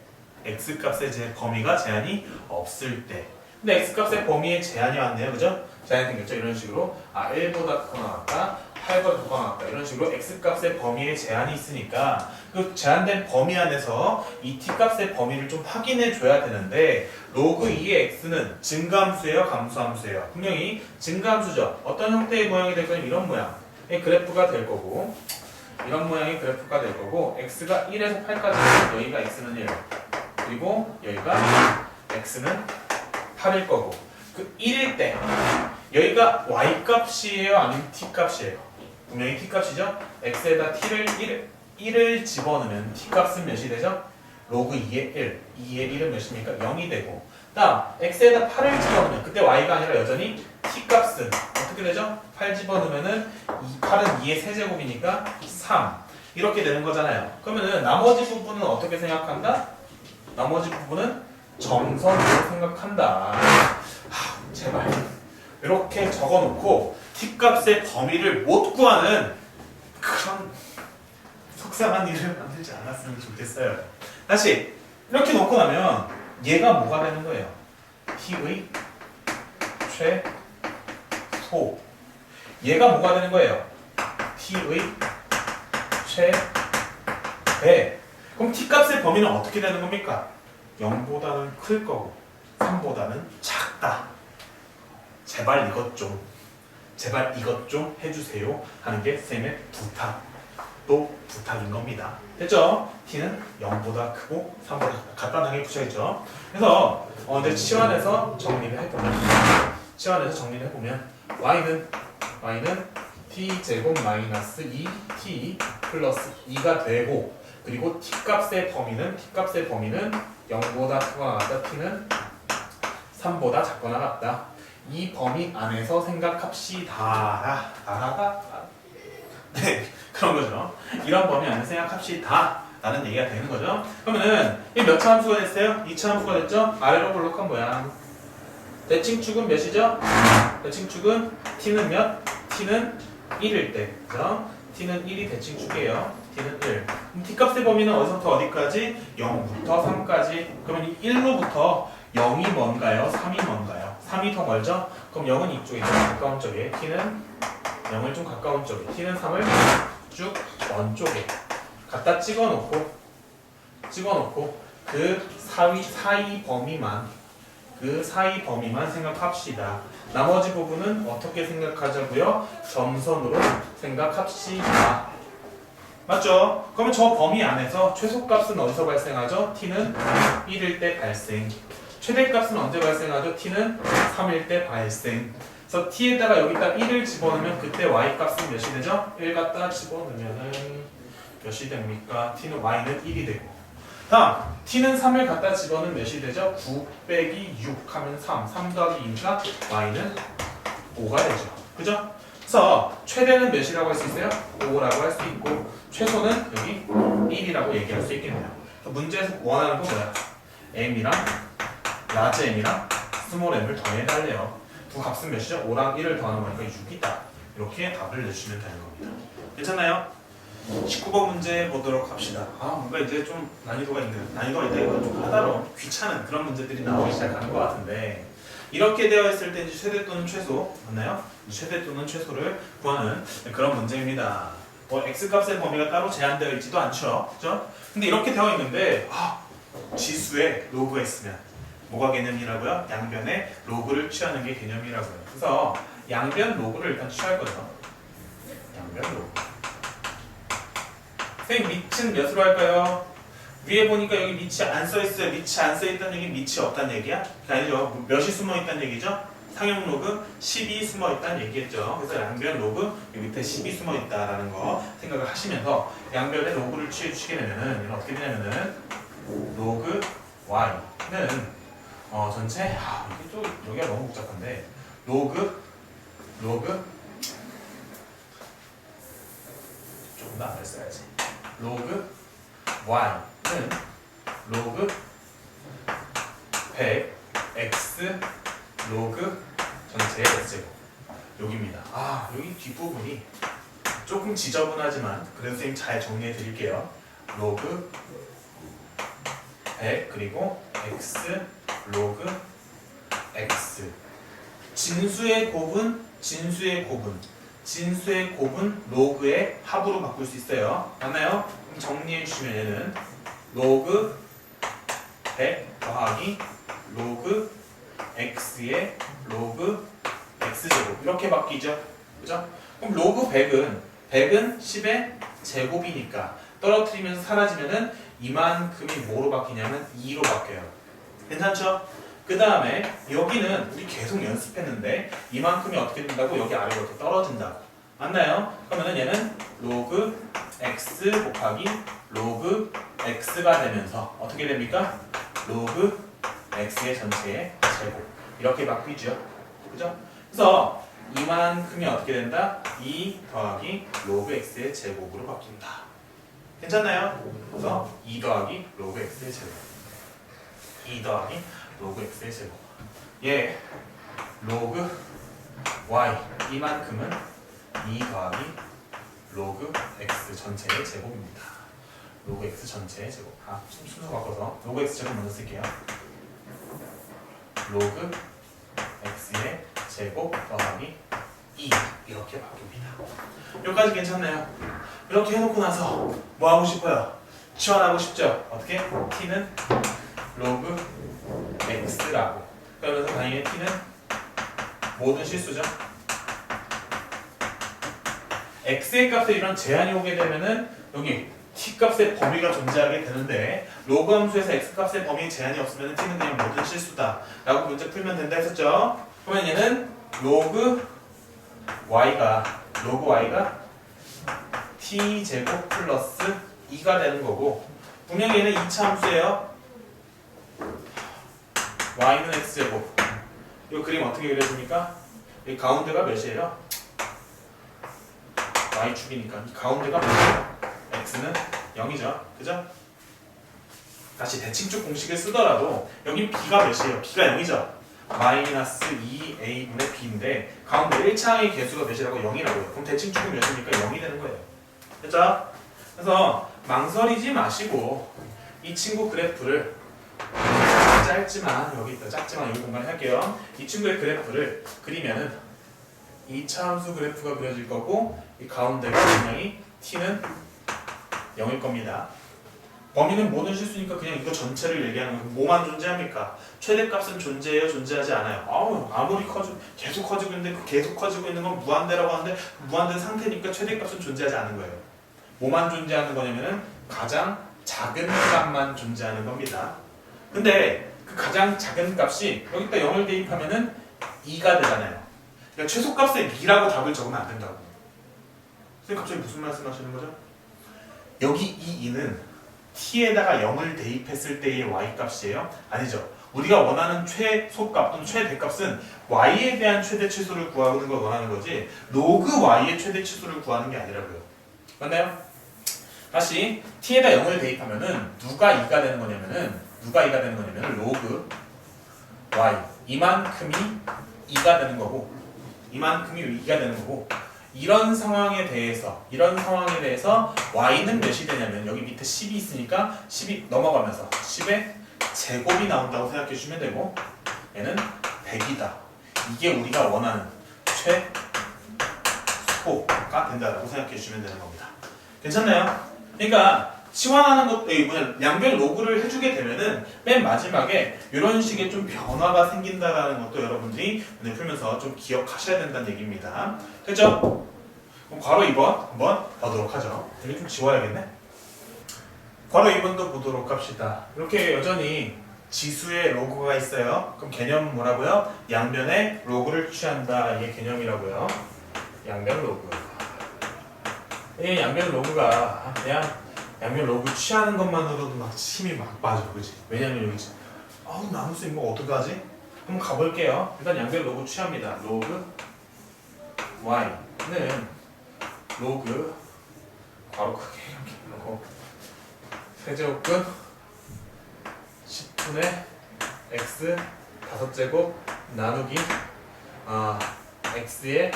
x값의 범위가 제한이 없을 때. 근데 x값의 범위에 제한이 왔네요. 그죠? 제한이 생겼죠? 이런 식으로 1보다 크거나 같다, 8보다 크거나 같다 이런 식으로 x값의 범위에 제한이 있으니까 그 제한된 범위 안에서 이 t값의 범위를 좀 확인해 줘야 되는데 로그 2의 x는 증가함수예요? 감소함수예요? 분명히 증가함수죠. 어떤 형태의 모양이 될 거냐면 이런 모양의 그래프가 될 거고 이런 모양의 그래프가 될 거고 x가 1에서 8까지 여기가 x는 1 그리고 여기가 x는 8일 거고 그 1일 때 여기가 y값이에요? 아니면 t값이에요? 분명히 t값이죠? x에다1을 집어넣으면 t값은 몇이 되죠? 로그 2의 1, 2의 1은 몇입니까? 0이 되고 다음 x에다 8을 집어넣으면 그때 y가 아니라 여전히 t값은 어떻게 되죠? 8 집어넣으면은 8은 2의 세제곱이니까 3 이렇게 되는 거잖아요. 그러면은 나머지 부분은 어떻게 생각한다? 나머지 부분은 점선으로 생각한다. 제발 이렇게 적어놓고 t값의 범위를 못 구하는 그런 속상한 일을 만들지 않았으면 좋겠어요. 다시 이렇게 놓고 나면 얘가 뭐가 되는 거예요? t의 최소. 얘가 뭐가 되는 거예요? t의 최대. 그럼 t값의 범위는 어떻게 되는 겁니까? 0보다는 클 거고 3보다는 작다. 제발 이것 좀 해주세요 하는 게 쌤의 부탁도 부탁인 겁니다. 됐죠? t는 0보다 크고 3보다 간단하게 붙여있죠. 그래서 이제 치환해서 정리를 해보면 y는 t제곱 마이너스 2t 플러스 2가 되고 그리고 t값의 범위는 0보다 크거나 같다. t는 3보다 작거나 같다. 이 범위 안에서 생각합시다. 네, 그런 거죠. 이런 범위 안에서 생각합시다. 라는 얘기가 되는 거죠. 그러면은 이 몇 차 함수가 됐어요? 2차 함수가 됐죠? 아래로 볼록한 모양. 대칭축은 몇이죠? 대칭축은 t는 몇? t는 1일 때. 그죠? t는 1이 대칭축이에요. t는 1. 그럼 t값의 범위는 어디서부터 어디까지? 0부터 3까지. 그러면 이 1로부터 0이 뭔가요? 3이 뭔가요? 3이 더 멀죠? 그럼 0은 이쪽이죠. 가까운 쪽에. t는 0을 좀 가까운 쪽에. t는 3을 쭉 먼 쪽에. 갖다 찍어놓고 그 사이 범위만 생각합시다. 나머지 부분은 어떻게 생각하자고요? 점선으로 생각합시다. 맞죠? 그러면 저 범위 안에서 최소값은 어디서 발생하죠? t는 1일 때 발생. 최대값은 언제 발생하죠? t는 3일 때 발생. 그래서 t에다가 여기다 1을 집어넣으면 그때 y값은 몇이 되죠? 1 갖다 집어넣으면은 몇이 됩니까? t는 y는 1이 되고 다음 t는 3을 갖다 집어넣으면 몇이 되죠? 9 빼기 6 하면 3 더하기 2니까 y는 5가 되죠. 그죠? 그래서 최대는 몇이라고 할 수 있어요? 5라고 할 수 있고 최소는 여기 1이라고 얘기할 수 있겠네요. 문제에서 원하는 거 뭐야? m이랑 라지 m이랑 스몰 m을 더해달래요. 두 값은 몇이죠? 5랑 1을 더하는 거니까 6이다. 이렇게 답을 내주시면 되는 겁니다. 괜찮나요? 19번 문제 보도록 합시다. 뭔가 이제 좀 난이도가 있다. 이건 좀 까다로운, 귀찮은 그런 문제들이 나오기 시작하는 것 같은데 이렇게 되어 있을 때 이제 최대 또는 최소 맞나요? 최대 또는 최소를 구하는 그런 문제입니다. x값의 범위가 따로 제한되어 있지도 않죠, 그죠? 근데 이렇게 되어 있는데 지수에 로그가 있으면 뭐가 개념이라고요? 양변에 로그를 취하는 게 개념이라고요. 그래서 양변 로그를 일단 취할 거죠. 양변 로그. 선생님 밑은 몇으로 할까요? 위에 보니까 여기 밑이 안 써있어요. 밑이 안 써있다는 얘기는 밑이 없다는 얘기야? 그게 아니죠. 몇이 숨어있다는 얘기죠? 상용 로그 10이 숨어있다는 얘기겠죠. 그래서 양변 로그 여기 밑에 10이 숨어있다라는 거 생각을 하시면서 양변에 로그를 취해주시게 되면은 이건 어떻게 되냐면은 로그 y는 전체 이게 좀 여기가 너무 복잡한데 로그 조금 더 아래 써야지. 로그 y는 로그 100 x 로그 전체의 x제곱 여기입니다. 여기 뒷부분이 조금 지저분하지만 그래도 선생님 잘 정리해 드릴게요. 로그 100 그리고 x 로그 x. 진수의 곱은 로그의 합으로 바꿀 수 있어요. 맞나요? 그럼 정리해 주시면 얘는 로그 100 더하기 로그 x의 로그 x제곱 이렇게 바뀌죠. 그죠? 그럼 로그 100은 10의 제곱이니까 떨어뜨리면서 사라지면은 이만큼이 뭐로 바뀌냐면 2로 바뀌어요. 괜찮죠? 그 다음에 여기는 우리 계속 연습했는데 이만큼이 어떻게 된다고? 여기 아래로 이렇게 떨어진다고. 맞나요? 그러면은 얘는 로그 x 곱하기 로그 x가 되면서 어떻게 됩니까? 로그 x의 전체의 제곱 이렇게 바뀌죠. 그죠? 그래서 이만큼이 어떻게 된다? 2 더하기 로그 x의 제곱으로 바뀐다. 괜찮나요? 그래서 2 더하기 로그 x의 제곱 2 더하기 로그 x의 제곱 예, 로그 y 이만큼은 2 더하기 로그 x 전체의 제곱입니다. 로그 x 전체의 제곱 순서 바꿔서 로그 x 제곱 먼저 쓸게요. 로그 x의 제곱 더하기 2 이렇게 바뀝니다. 여기까지 괜찮나요? 이렇게 해놓고 나서 뭐 하고 싶어요? 치환하고 싶죠? 어떻게? t는 로그 x라고 그러면서 당연히 t는 모든 실수죠. x의 값에 이런 제한이 오게 되면은 여기 t 값의 범위가 존재하게 되는데 로그 함수에서 x 값의 범위에 제한이 없으면 t는 그냥 모든 실수다 라고 문제 풀면 된다 했었죠. 그러면 얘는 로그 y가 t제곱 플러스 2가 되는 거고 분명히 얘는 2차 함수예요. y는 x제곱 이 그림 어떻게 그려집니까? 이 가운데가 몇이에요? y축이니까 이 가운데가 몇이에요? x는 0이죠. 그죠? 다시 대칭축 공식을 쓰더라도 여기 b가 몇이에요? b가 0이죠. 마이너스 2a분의 b인데 가운데 1차항의 개수가 몇이라고? 0이라고요. 그럼 대칭축은 몇이니까 0이 되는 거예요. 됐죠? 그래서 망설이지 마시고 이 친구 그래프를 짧지만 여기 있다. 작지만 여기 공간에 할게요. 이 친구의 그래프를 그리면은 2차 함수 그래프가 그려질 거고 이 가운데가 분명히 t는 0일 겁니다. 범위는 모든 실수니까 그냥 이거 전체를 얘기하는 거예요. 뭐만 존재합니까? 최대값은 존재해요? 존재하지 않아요? 아무리 계속 커지고 있는데 그 계속 커지고 있는 건 무한대라고 하는데 무한대 상태니까 최대값은 존재하지 않은 거예요. 뭐만 존재하는 거냐면은 가장 작은 값만 존재하는 겁니다. 근데 그 가장 작은 값이 여기다 0을 대입하면은 2가 되잖아요. 그러니까 최소값에 2라고 답을 적으면 안 된다고. 선생님 갑자기 무슨 말씀 하시는 거죠? 여기 이 2는 t에다가 0을 대입했을 때의 y 값이에요? 아니죠. 우리가 원하는 최소값 또는 최대값은 y에 대한 최대치수를 구하는 걸 원하는 거지 로그 y의 최대치수를 구하는 게 아니라고요. 맞나요? 다시 t에다 0을 대입하면은 누가 2가 되는 거냐면은 로그 y 이만큼이 2가 되는 거고 이런 상황에 대해서 y는 몇이 되냐면 여기 밑에 10이 있으니까 10이 넘어가면서 10의 제곱이 나온다고 생각해 주시면 되고 얘는 100이다. 이게 우리가 원하는 최소가 된다고 생각해 주시면 되는 겁니다. 괜찮나요? 그러니까 치환하는 것도 양변 로그를 해주게 되면은 맨 마지막에 이런 식의 좀 변화가 생긴다라는 것도 여러분들이 오늘 풀면서 좀 기억하셔야 된다는 얘기입니다. 됐죠? 그럼 괄호 2번 한번 보도록 하죠. 이거 좀 지워야겠네. 괄호 2번도 보도록 합시다. 이렇게 여전히 지수의 로그가 있어요. 그럼 개념은 뭐라고요? 양변의 로그를 취한다. 이게 개념이라고요. 양변 로그. 이 양변 로그가 그냥 양변 로그 취하는 것만으로도 막 힘이 막 빠져, 그지? 왜냐면 여기 나눗셈 이거 어떡하지? 한번 가볼게요. 일단 양변 로그 취합니다. 로그 y는 로그 괄호 크게 이렇게 놓고 세제곱근 10분의 x 5제곱 나누기 x의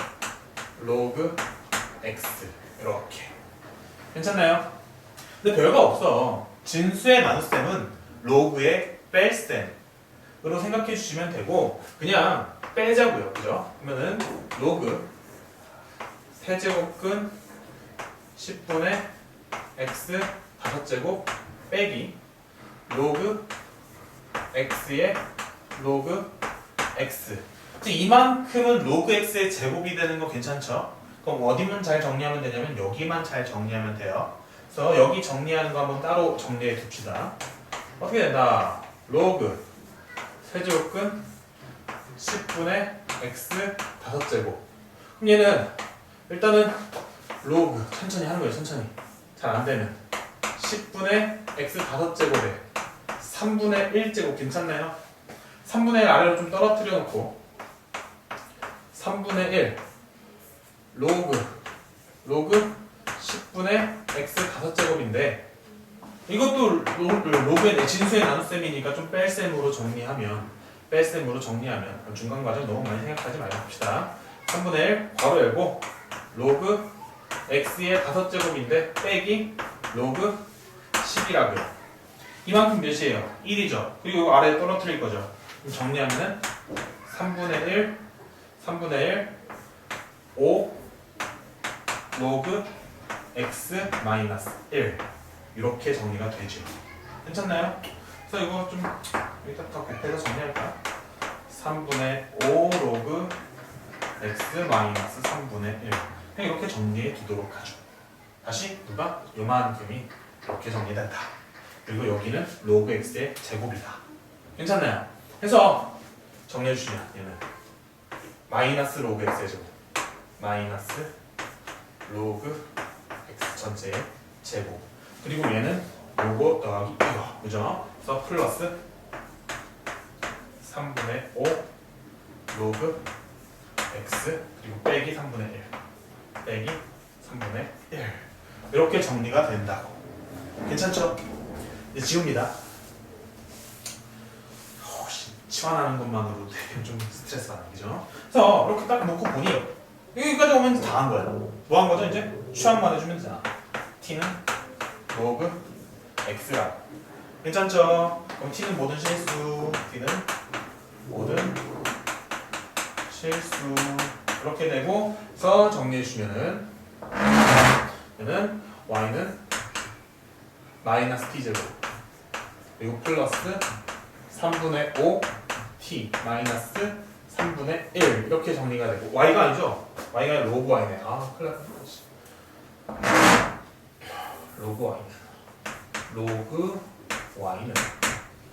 로그 x 이렇게 괜찮나요? 근데 별거 없어. 진수의 나눗셈은 로그의 뺄셈으로 생각해 주시면 되고 그냥 빼자고요. 그죠? 그러면은 로그 세제곱근 10분의 x 5제곱 빼기 로그 x의 로그 x. 이만큼은 로그 x의 제곱이 되는 거 괜찮죠? 그럼 어디만 잘 정리하면 되냐면 여기만 잘 정리하면 돼요. 그래서 여기 정리하는 거 한번 따로 정리해 둡시다. 어떻게 된다? 로그 세제곱근 10분의 x 5제곱. 그럼 얘는 일단은 로그 천천히 하는 거예요. 천천히. 잘 안 되면 10분의 x 5제곱에 3분의 1제곱 괜찮나요? 3분의 1 아래로 좀 떨어뜨려 놓고 3분의 1 로그 10분의 x 5제곱인데 이것도 로그의 진수의 나눗셈이니까 좀 뺄셈으로 정리하면 중간 과정 너무 많이 생각하지 말고 봅시다. 3분의 1 괄호 열고 로그 x의 5제곱인데 빼기 로그 10이라고요. 이만큼 몇이에요? 1이죠. 그리고 아래에 떨어뜨릴 거죠. 그럼 정리하면은 3분의 1 5 로그 x 마이너스 1 이렇게 정리가 되죠. 괜찮나요? 그래서 이거 좀 여기다 더 곱해서 정리할까? 3분의 5 로그 x 마이너스 3분의 1 그냥 이렇게 정리해 두도록 하죠. 다시 누가? 요만큼이 이렇게 정리된다. 그리고 여기는 로그 x의 제곱이다. 괜찮나요? 해서 정리해 주시면 얘는 마이너스 로그 x의 제곱 마이너스 로그 x 전체의 제곱 그리고 얘는 요거 더하기 이거 그죠? 그래서 플러스 3분의 5 로그 x 그리고 빼기 3분의 1 빼기 3분의 1 이렇게 정리가 된다고. 괜찮죠? 이제 지웁니다. 치환하는 것만으로도 되게 좀 스트레스 받는 거죠. 그래서 이렇게 딱 놓고 보니 여기까지 오면 다 한 거예요. 뭐 한 거죠? 이제 취합만 해주면 되잖아. t는 로그 x라고. 괜찮죠? 그럼 t는 모든 실수, t는 모든 실수 이렇게 되고 그래서 정리해 주시면은 얘는 y는 마이너스 t제곱 그리고 플러스 3분의 5 t 마이너스 3분의 1 이렇게 정리가 되고 y가 아니죠? y가 로그 y네. 아 큰일 났다. 로그 y는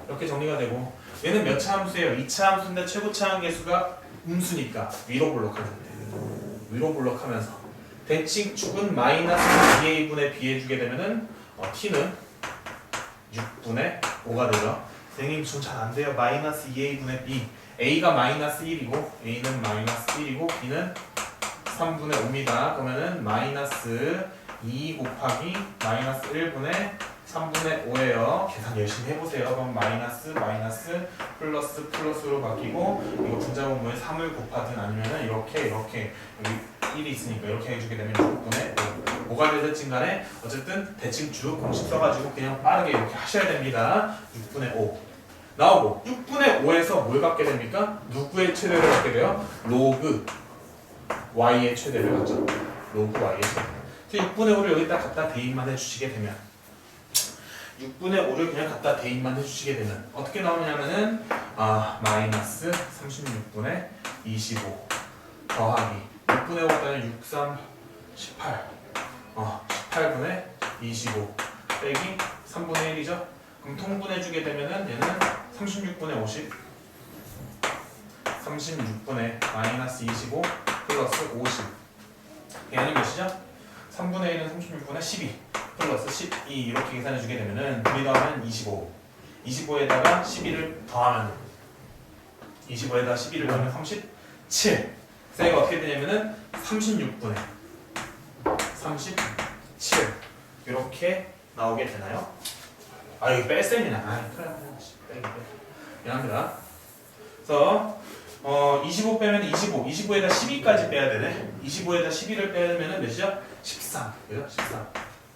이렇게 정리가 되고 얘는 몇 차 함수예요? 2차 함수인데 최고차 함계수가 음수니까 위로 블록하면 돼요. 위로 블록하면서 대칭축은 마이너스 2a분의 b 해주게 되면은 t는 6분의 5가 되죠. 선생님 좀 잘 안 돼요. 마이너스 2a분의 b a가 마이너스 1이고 a는 마이너스 1이고 b는 3분의 5입니다. 그러면은 마이너스 2 곱하기 마이너스 1분의 3분의 5예요. 계산 열심히 해보세요. 그럼 마이너스 플러스 플러스로 바뀌고 이거 분자분모에 3을 곱하든 아니면은 이렇게 여기 1이 있으니까 이렇게 해주게 되면 6분의 5 뭐가 되든 간에 어쨌든 대칭축 공식 써가지고 그냥 빠르게 이렇게 하셔야 됩니다. 6분의 5 나오고 6분의 5에서 뭘 갖게 됩니까? 누구의 최대를 갖게 돼요? 로그 y의 최대를 갖죠. 로그 y의 최대. 6분의 5를 여기다 갖다 대입만 해주시게 되면 6분의 5를 그냥 갖다 대입만 해주시게 되면 어떻게 나오냐면은 마이너스 36분의 25 더하기 6분의 5가 6, 3, 18 18분의 25 빼기 3분의 1이죠. 그럼 통분해주게 되면은 얘는 36분의 50 36분의 마이너스 25 플러스 50 얘는 몇이죠? 3분의 1은 36분의 12 플러스 12 이렇게 계산해주게 되면은 둘이 더하면 25 25에다가 12를 더하면 25에다가 12를 더하면 37 그래서 얘가 어떻게 되냐면은 36분의 37 이렇게 나오게 되나요? 이거 뺄셈이나 미안합니다. 그래서 25 빼면 25에다 12까지 빼야 되네. 25에다 12를 빼면 몇이죠? 13 그죠? 13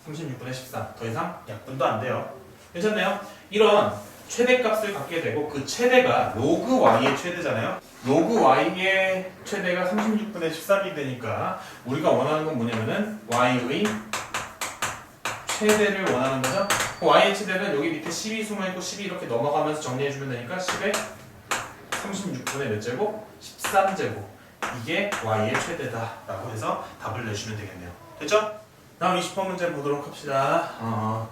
36분의 13 더 이상 약분도 안 돼요. 괜찮나요? 이런 최대값을 갖게 되고 그 최대가 로그 y의 최대잖아요. 로그 y의 최대가 36분의 13이 되니까 우리가 원하는 건 뭐냐면은 y의 최대를 원하는 거죠. y의 최대는 여기 밑에 10이 숨어있고 10이 이렇게 넘어가면서 정리해주면 되니까 10에 36분의 몇 제곱? 13제곱. 이게 y의 최대다 라고 해서 답을 내주시면 되겠네요. 됐죠? 다음 20번 문제 보도록 합시다.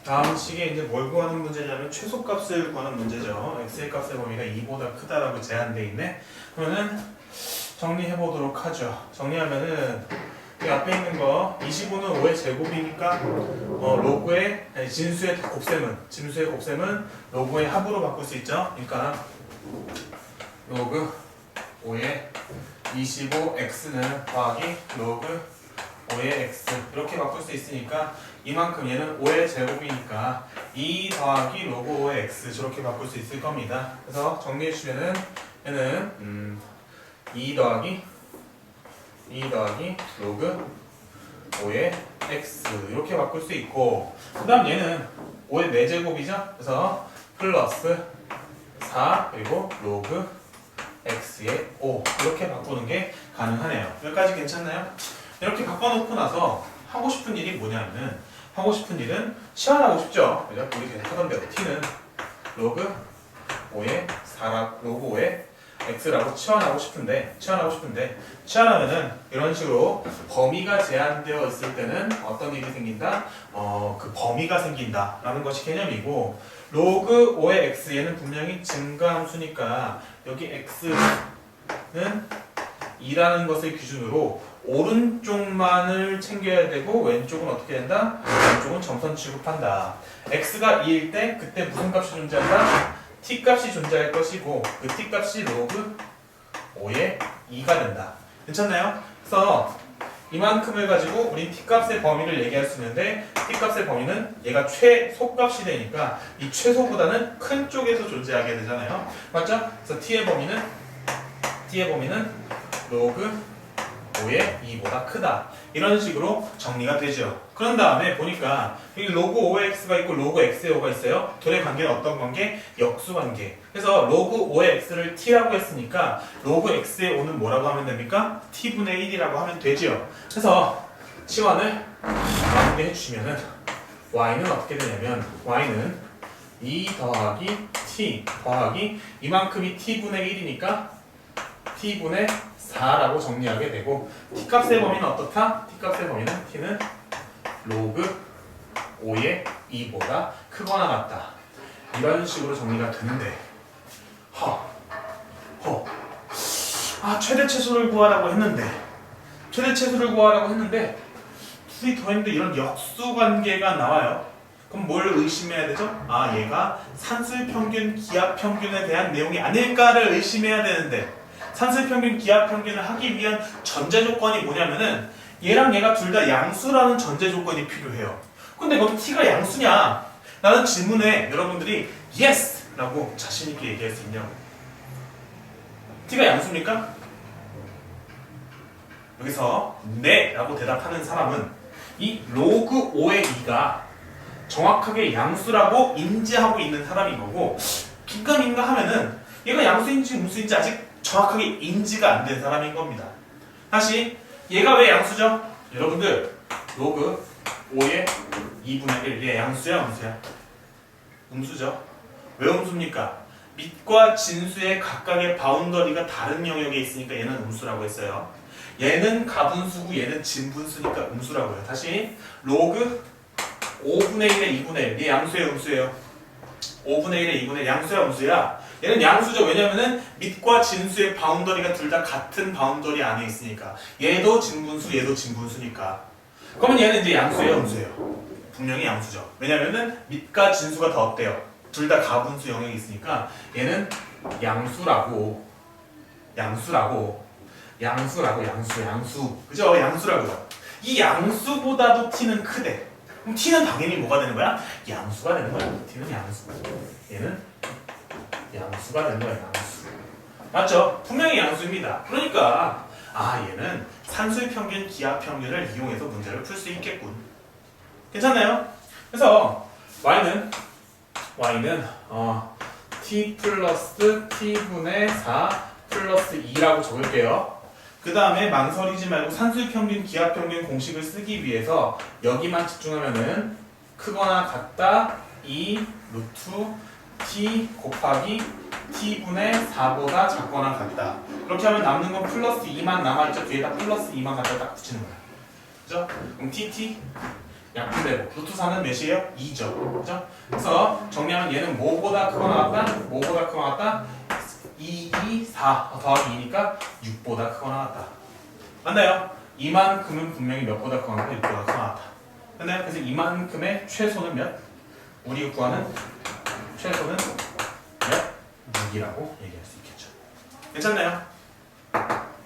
다음 식에 이제 뭘 구하는 문제냐면 최소값을 구하는 문제죠. x의 값의 범위가 2보다 크다라고 제한되어 있네. 그러면은 정리해 보도록 하죠. 정리하면은 이 앞에 있는 거 25는 5의 제곱이니까 로그의 진수의 곱셈은 로그의 합으로 바꿀 수 있죠. 그러니까 로그 5의 25x는 더하기 로그 5의 x 이렇게 바꿀 수 있으니까 이만큼 얘는 5의 제곱이니까 2 더하기 로그 5의 x 저렇게 바꿀 수 있을 겁니다. 그래서 정리해 주시면은 얘는 2 더하기 로그 5의 x 이렇게 바꿀 수 있고 그 다음 얘는 5의 4제곱이죠. 그래서 플러스 4 그리고 로그 x의 5 이렇게 바꾸는 게 가능하네요. 여기까지 괜찮나요? 이렇게 바꿔놓고 나서 하고 싶은 일이 뭐냐면 하고 싶은 일은 치환하고 싶죠. 그죠? 우리 계속 하던 대로 t는 로그 5의 4라 로그 5의 x라고 치환하고 싶은데 치환하면은 이런 식으로 범위가 제한되어 있을 때는 어떤 일이 생긴다? 그 범위가 생긴다라는 것이 개념이고 로그 5의 x 얘는 분명히 증가함수니까 여기 x는 2라는 것을 기준으로 오른쪽만을 챙겨야 되고 왼쪽은 어떻게 된다? 왼쪽은 점선 취급한다. x가 2일 때 그때 무슨 값이 존재한다? t 값이 존재할 것이고 그 t 값이 로그 5의 2가 된다. 괜찮나요? 그래서 이만큼을 가지고 우린 t 값의 범위를 얘기할 수 있는데 t 값의 범위는 얘가 최소값이 되니까 이 최소보다는 큰 쪽에서 존재하게 되잖아요. 맞죠? 그래서 t의 범위는 로그 5의 2보다 크다. 이런 식으로 정리가 되죠. 그런 다음에 보니까 여기 로그 5의 x가 있고 로그 x의 5가 있어요. 둘의 관계는 어떤 관계? 역수 관계. 그래서 로그 5의 x를 t라고 했으니까 로그 x의 5는 뭐라고 하면 됩니까? t분의 1이라고 하면 되죠. 그래서 치환을 마무리해 주시면은 y는 어떻게 되냐면 y는 2 더하기 t 더하기 이만큼이 t분의 1이니까 t분의 4라고 정리하게 되고 t 값의 범위는 어떻다? t 값의 범위는 t는 로그 5의 2보다 크거나 같다. 이런 식으로 정리가 되는데 최대 최소를 구하라고 했는데 둘이 더했는데 이런 역수 관계가 나와요. 그럼 뭘 의심해야 되죠? 얘가 산술평균, 기하평균에 대한 내용이 아닐까를 의심해야 되는데 산술평균, 기하평균을 하기 위한 전제조건이 뭐냐면은 얘랑 얘가 둘 다 양수라는 전제조건이 필요해요. 근데 거기 t가 양수냐? 라는 질문에 여러분들이 yes! 라고 자신있게 얘기할 수 있냐고. t가 양수입니까? 여기서 네! 라고 대답하는 사람은 이 로그 5의 2가 정확하게 양수라고 인지하고 있는 사람인 거고 긴가민가 하면은 얘가 양수인지 음수인지 아직 정확하게 인지가 안 된 사람인 겁니다. 다시 얘가 왜 양수죠? 여러분들 로그 5의 2분의 1 얘 양수야 음수야? 음수죠. 왜 음수입니까? 밑과 진수의 각각의 바운더리가 다른 영역에 있으니까 얘는 음수라고 했어요. 얘는 가분수고 얘는 진분수니까 음수라고요. 다시 로그 5분의 1의 2분의 1 얘 양수예요 음수예요? 5분의 1의 2분의 1 양수야 음수야? 얘는 양수죠. 왜냐면은 밑과 진수의 바운더리가 둘 다 같은 바운더리 안에 있으니까. 얘도 진분수, 얘도 진분수니까. 그러면 얘는 이제 양수예요, 음수예요? 분명히 양수죠. 왜냐면은 밑과 진수가 다 어때요? 둘 다 가분수 영역이 있으니까 얘는 양수. 그죠? 양수라고요. 이 양수보다도 t는 크대. 그럼 t는 당연히 뭐가 되는 거야? 양수가 되는 거야. t는 양수. 얘는 양수가 되는 거야, 양수. 맞죠? 분명히 양수입니다. 그러니까 얘는 산술평균, 기하평균을 이용해서 문제를 풀 수 있겠군. 괜찮나요? 그래서 y는 y는 t 플러스 t분의 4 플러스 2라고 적을게요. 그 다음에 망설이지 말고 산술평균, 기하평균 공식을 쓰기 위해서 여기만 집중하면은 크거나 같다 2 루트 t 곱하기 t분의 4보다 작거나 같다. 그렇게 하면 남는 건 플러스 2만 남아있죠. 뒤에다 플러스 2만 갖다 딱 붙이는 거야. 그죠? 그럼 tt 약분되고 루트 4는 몇이에요? 2죠. 그죠? 그래서 정리하면 얘는 뭐보다 크거나 같다? 뭐보다 크거나 같다? 2, 4 더하기 2니까 6보다 크거나 같다. 맞나요? 이만큼은 분명히 몇보다 크거나 같다? 6보다 크거나 같다. 맞나요? 그래서 이만큼의 최소는 몇? 우리가 구하는 최소는 몇? 6이라고 얘기할 수 있겠죠. 괜찮나요?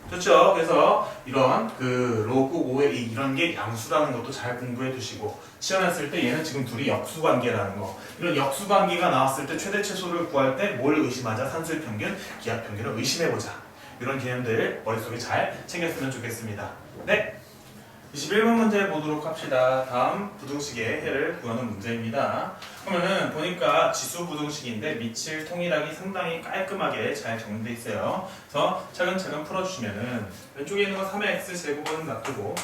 좋죠. 그래서 이런 로그 5의 이런 게 양수라는 것도 잘 공부해 두시고 시험했을 때 얘는 지금 둘이 역수관계라는 거 이런 역수관계가 나왔을 때 최대 최소를 구할 때 뭘 의심하자? 산술평균, 기하평균을 의심해보자. 이런 개념들 머릿속에 잘 챙겼으면 좋겠습니다. 네, 21번 문제 보도록 합시다. 다음 부등식의 해를 구하는 문제입니다. 그러면은 보니까 지수 부등식인데 밑을 통일하기 상당히 깔끔하게 잘 정리되어 있어요. 그래서 차근차근 풀어주시면은 왼쪽에 있는 거 3의 x제곱은 놔두고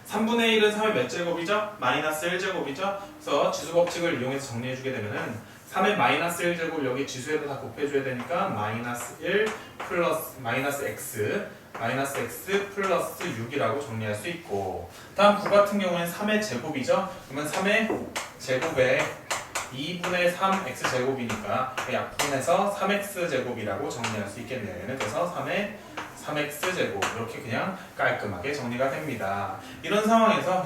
3분의 1은 3의 몇 제곱이죠? 마이너스 1제곱이죠? 그래서 지수 법칙을 이용해서 정리해주게 되면은 3의 마이너스 1제곱 여기 지수에도 다 곱해줘야 되니까 마이너스 1 플러스 마이너스 x 플러스 6이라고 정리할 수 있고 다음 9 같은 경우에는 3의 제곱이죠? 그러면 3의 제곱에 2분의 3 x제곱이니까 약분해서 3x제곱이라고 정리할 수 있겠네요. 그래서 3의 3x제곱 이렇게 그냥 깔끔하게 정리가 됩니다. 이런 상황에서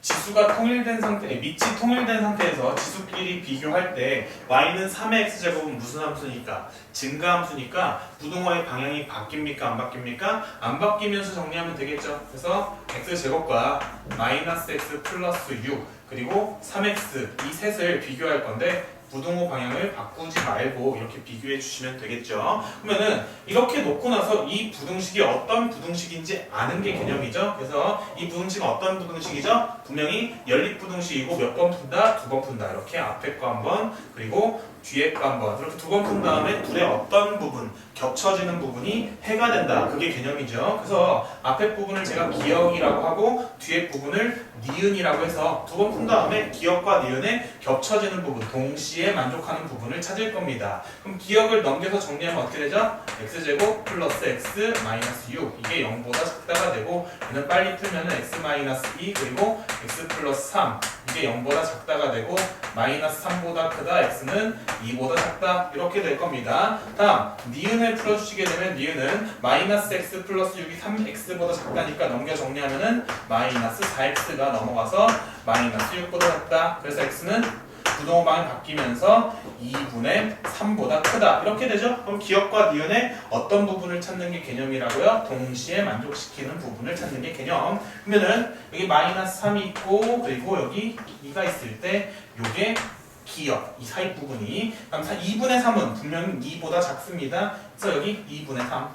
지수가 통일된 상태, 밑이 통일된 상태에서 지수끼리 비교할 때 y는 3의 x제곱은 무슨 함수니까? 증가함수니까 부등호의 방향이 바뀝니까? 안 바뀝니까? 안 바뀌면서 정리하면 되겠죠. 그래서 x제곱과 마이너스 x 플러스 6 그리고 3x 이 셋을 비교할 건데 부등호 방향을 바꾸지 말고 이렇게 비교해 주시면 되겠죠. 그러면은 이렇게 놓고 나서 이 부등식이 어떤 부등식인지 아는 게 개념이죠. 그래서 이 부등식은 어떤 부등식이죠? 분명히 연립부등식이고 몇 번 푼다? 2번 푼다. 이렇게 앞에 거 한 번 그리고 뒤에 거 한 번 이렇게 2번 푼 다음에 둘의 어떤 부분 겹쳐지는 부분이 해가 된다. 그게 개념이죠. 그래서 앞에 부분을 제가 기역이라고 하고 뒤에 부분을 니은이라고 해서 2번 푼 다음에 기역과 니은의 겹쳐지는 부분 동시에 만족하는 부분을 찾을 겁니다. 그럼 기역을 넘겨서 정리하면 어떻게 되죠? x제곱 플러스 x 마이너스 6 이게 0보다 작다가 되고 얘는 빨리 풀면 x 마이너스 2 그리고 x 플러스 3 이게 0보다 작다가 되고 마이너스 3보다 크다 x는 2보다 작다 이렇게 될 겁니다. 다음 니은을 풀어주시게 되면 니은은 마이너스 x 플러스 6이 3x보다 작다니까 넘겨 정리하면은 마이너스 4x가 넘어가서 마이너스 6보다 작다. 그래서 x는 부등호 방향이 바뀌면서 2분의 3보다 크다. 이렇게 되죠? 그럼 기역과 니은의 어떤 부분을 찾는 게 개념이라고요? 동시에 만족시키는 부분을 찾는 게 개념. 그러면은 여기 마이너스 3이 있고 그리고 여기 2가 있을 때 요게 기역, 이 사이 부분이 그럼 2분의 3은 분명히 2보다 작습니다. 그래서 여기 2분의 3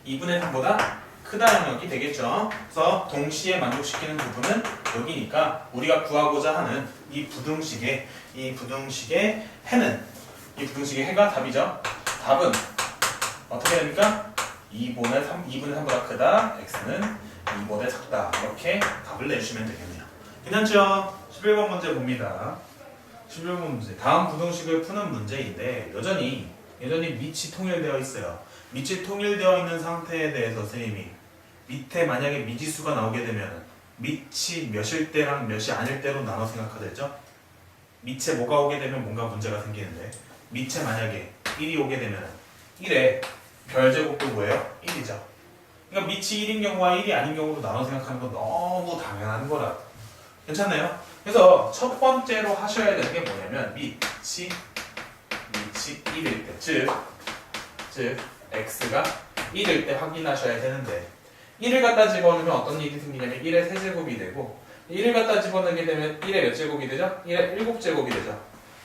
2분의 3보다 크다 영역이 되겠죠. 그래서 동시에 만족시키는 부분은 여기니까 우리가 구하고자 하는 이 부등식의 해는 이 부등식의 해가 답이죠. 답은 어떻게 됩니까? 2분의 3보다 크다. x는 2보다 작다. 이렇게 답을 내주시면 되겠네요. 괜찮죠? 11번 문제 봅니다. 11번 문제. 다음 부등식을 푸는 문제인데 여전히 밑이 통일되어 있어요. 밑이 통일되어 있는 상태에 대해서 선생님이 밑에 만약에 미지수가 나오게 되면 밑이 몇일 때랑 몇이 아닐 때로 나눠 생각하겠죠? 밑에 뭐가 오게 되면 뭔가 문제가 생기는데 밑에 만약에 1이 오게 되면 1의 별제곱도 뭐예요? 1이죠. 그러니까 밑이 1인 경우와 1이 아닌 경우로 나눠 생각하는 건 너무 당연한 거라. 괜찮나요? 그래서 첫 번째로 하셔야 되는 게 뭐냐면 밑이 1일 때, 즉 x가 1일 때 확인하셔야 되는데 1을 갖다 집어넣으면 어떤 일이 생기냐면 1의 세제곱이 되고 1을 갖다 집어넣게 되면 1의 몇 제곱이 되죠? 1의 7제곱이 되죠.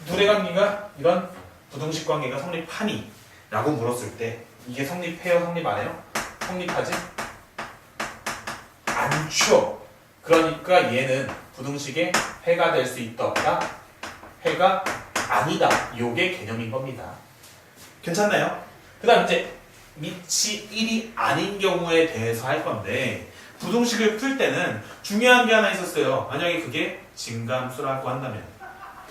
둘의 관계가 이런 부등식 관계가 성립하니? 라고 물었을 때 이게 성립해요? 성립 안 해요? 성립하지? 않죠. 그러니까 얘는 부등식의 해가 될 수 있다 없다? 해가 아니다. 요게 개념인 겁니다. 괜찮나요? 그 다음 이제 밑이 1이 아닌 경우에 대해서 할 건데 부등식을 풀 때는 중요한 게 하나 있었어요. 만약에 그게 증가함수라고 한다면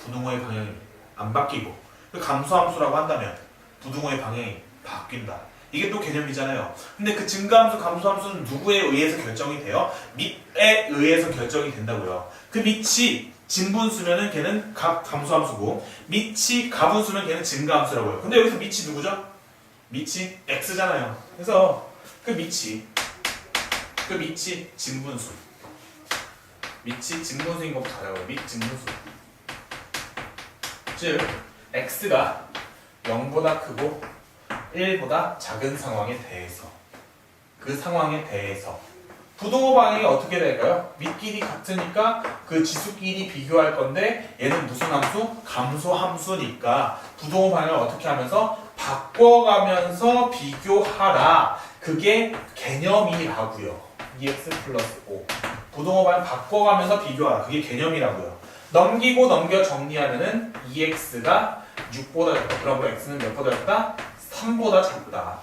부등호의 방향이 안 바뀌고 그 감소함수라고 한다면 부등호의 방향이 바뀐다. 이게 또 개념이잖아요. 근데 그 증가함수, 감소함수는 누구에 의해서 결정이 돼요? 밑에 의해서 결정이 된다고요. 그 밑이 진분수면은 걔는 감소함수고 밑이 가분수면 걔는 증가함수라고요. 근데 여기서 밑이 누구죠? 밑이 x잖아요. 그래서 그 밑이 진분수. 밑이 진분수인 것부터 알아요. 밑 진분수. 즉 x가 0보다 크고 1보다 작은 상황에 대해서 그 상황에 대해서 부등호 방향이 어떻게 될까요? 밑끼리 같으니까 그 지수끼리 비교할 건데 얘는 무슨 함수? 감소함수니까 부등호 방향을 어떻게 하면서 바꿔가면서 비교하라. 그게 개념이라고요. 2x 플러스 5 부등호 방향 바꿔가면서 비교하라. 그게 개념이라고요. 넘기고 넘겨 정리하면은 2x가 6보다 작다. 그러므로 x는 몇보다 작다? 3보다 작다.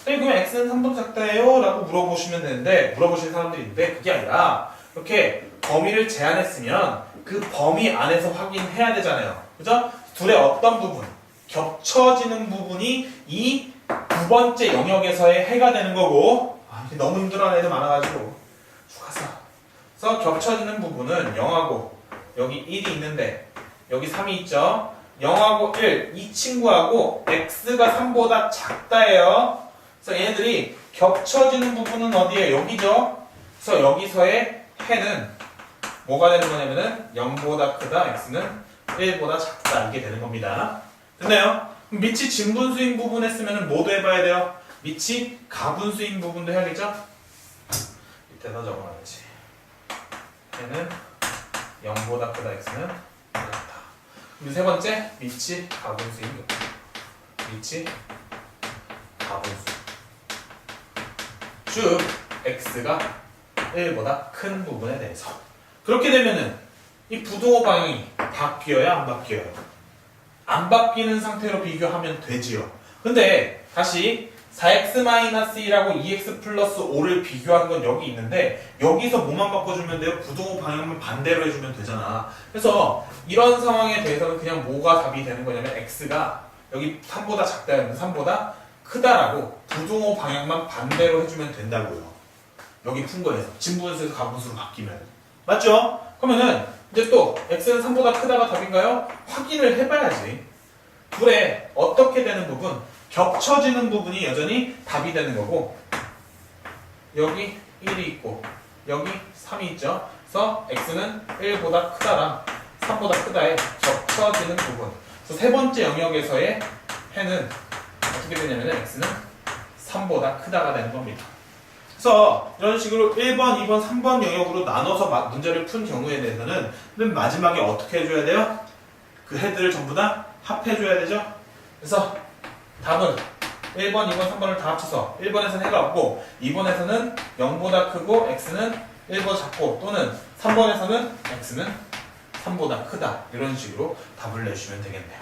그러면 x는 3보다 작다예요? 라고 물어보시면 되는데 물어보시는 사람들이 있는데 그게 아니라 이렇게 범위를 제한했으면 그 범위 안에서 확인해야 되잖아요. 그죠? 둘의 어떤 부분 겹쳐지는 부분이 이 두 번째 영역에서의 해가 되는 거고 너무 힘들어하는 애들 많아가지고 죽었어. 그래서 겹쳐지는 부분은 0하고 여기 1이 있는데 여기 3이 있죠? 0하고 1, 이 친구하고 x가 3보다 작다예요. 그래서 얘네들이 겹쳐지는 부분은 어디에? 여기죠? 그래서 여기서의 해는 뭐가 되는 거냐면은 0보다 크다, x는 1보다 작다. 이게 되는 겁니다. 됐나요? 그럼 밑이 진분수인 부분 했으면 뭐도 해봐야 돼요? 밑이 가분수인 부분도 해야겠죠? 밑에다 적어놔야지. 해는 0보다 크다, x는 1보다 작다. 그럼 세 번째, 밑이 가분수인 부분. 밑이 가분수. 즉, x가 1보다 큰 부분에 대해서. 그렇게 되면은 이 부등호 방향이 바뀌어야 안 바뀌어요? 안 바뀌는 상태로 비교하면 되지요. 근데 다시 4x-2라고 2x 플러스 5를 비교한 건 여기 있는데 여기서 뭐만 바꿔주면 돼요? 부등호 방향만 반대로 해주면 되잖아. 그래서 이런 상황에 대해서는 그냥 뭐가 답이 되는 거냐면 x가 여기 3보다 작다였는데 3보다 크다라고 부등호 방향만 반대로 해주면 된다고요. 여기 푼 거에서 진분수에서 가분수로 바뀌면 맞죠? 그러면은 이제 또 x는 3보다 크다가 답인가요? 확인을 해봐야지. 둘에 어떻게 되는 부분, 겹쳐지는 부분이 여전히 답이 되는 거고 여기 1이 있고 여기 3이 있죠. 그래서 x는 1보다 크다랑 3보다 크다에 겹쳐지는 부분. 그래서 세 번째 영역에서의 해는 어떻게 되냐면 x는 3보다 크다가 되는 겁니다. 그래서 이런 식으로 1번, 2번, 3번 영역으로 나눠서 문제를 푼 경우에 대해서는 맨 마지막에 어떻게 해줘야 돼요? 그 해들을 전부 다 합해줘야 되죠? 그래서 답은 1번, 2번, 3번을 다 합쳐서 1번에서는 해가 없고 2번에서는 0보다 크고 x는 1보다 작고 또는 3번에서는 x는 3보다 크다 이런 식으로 답을 내주시면 되겠네요.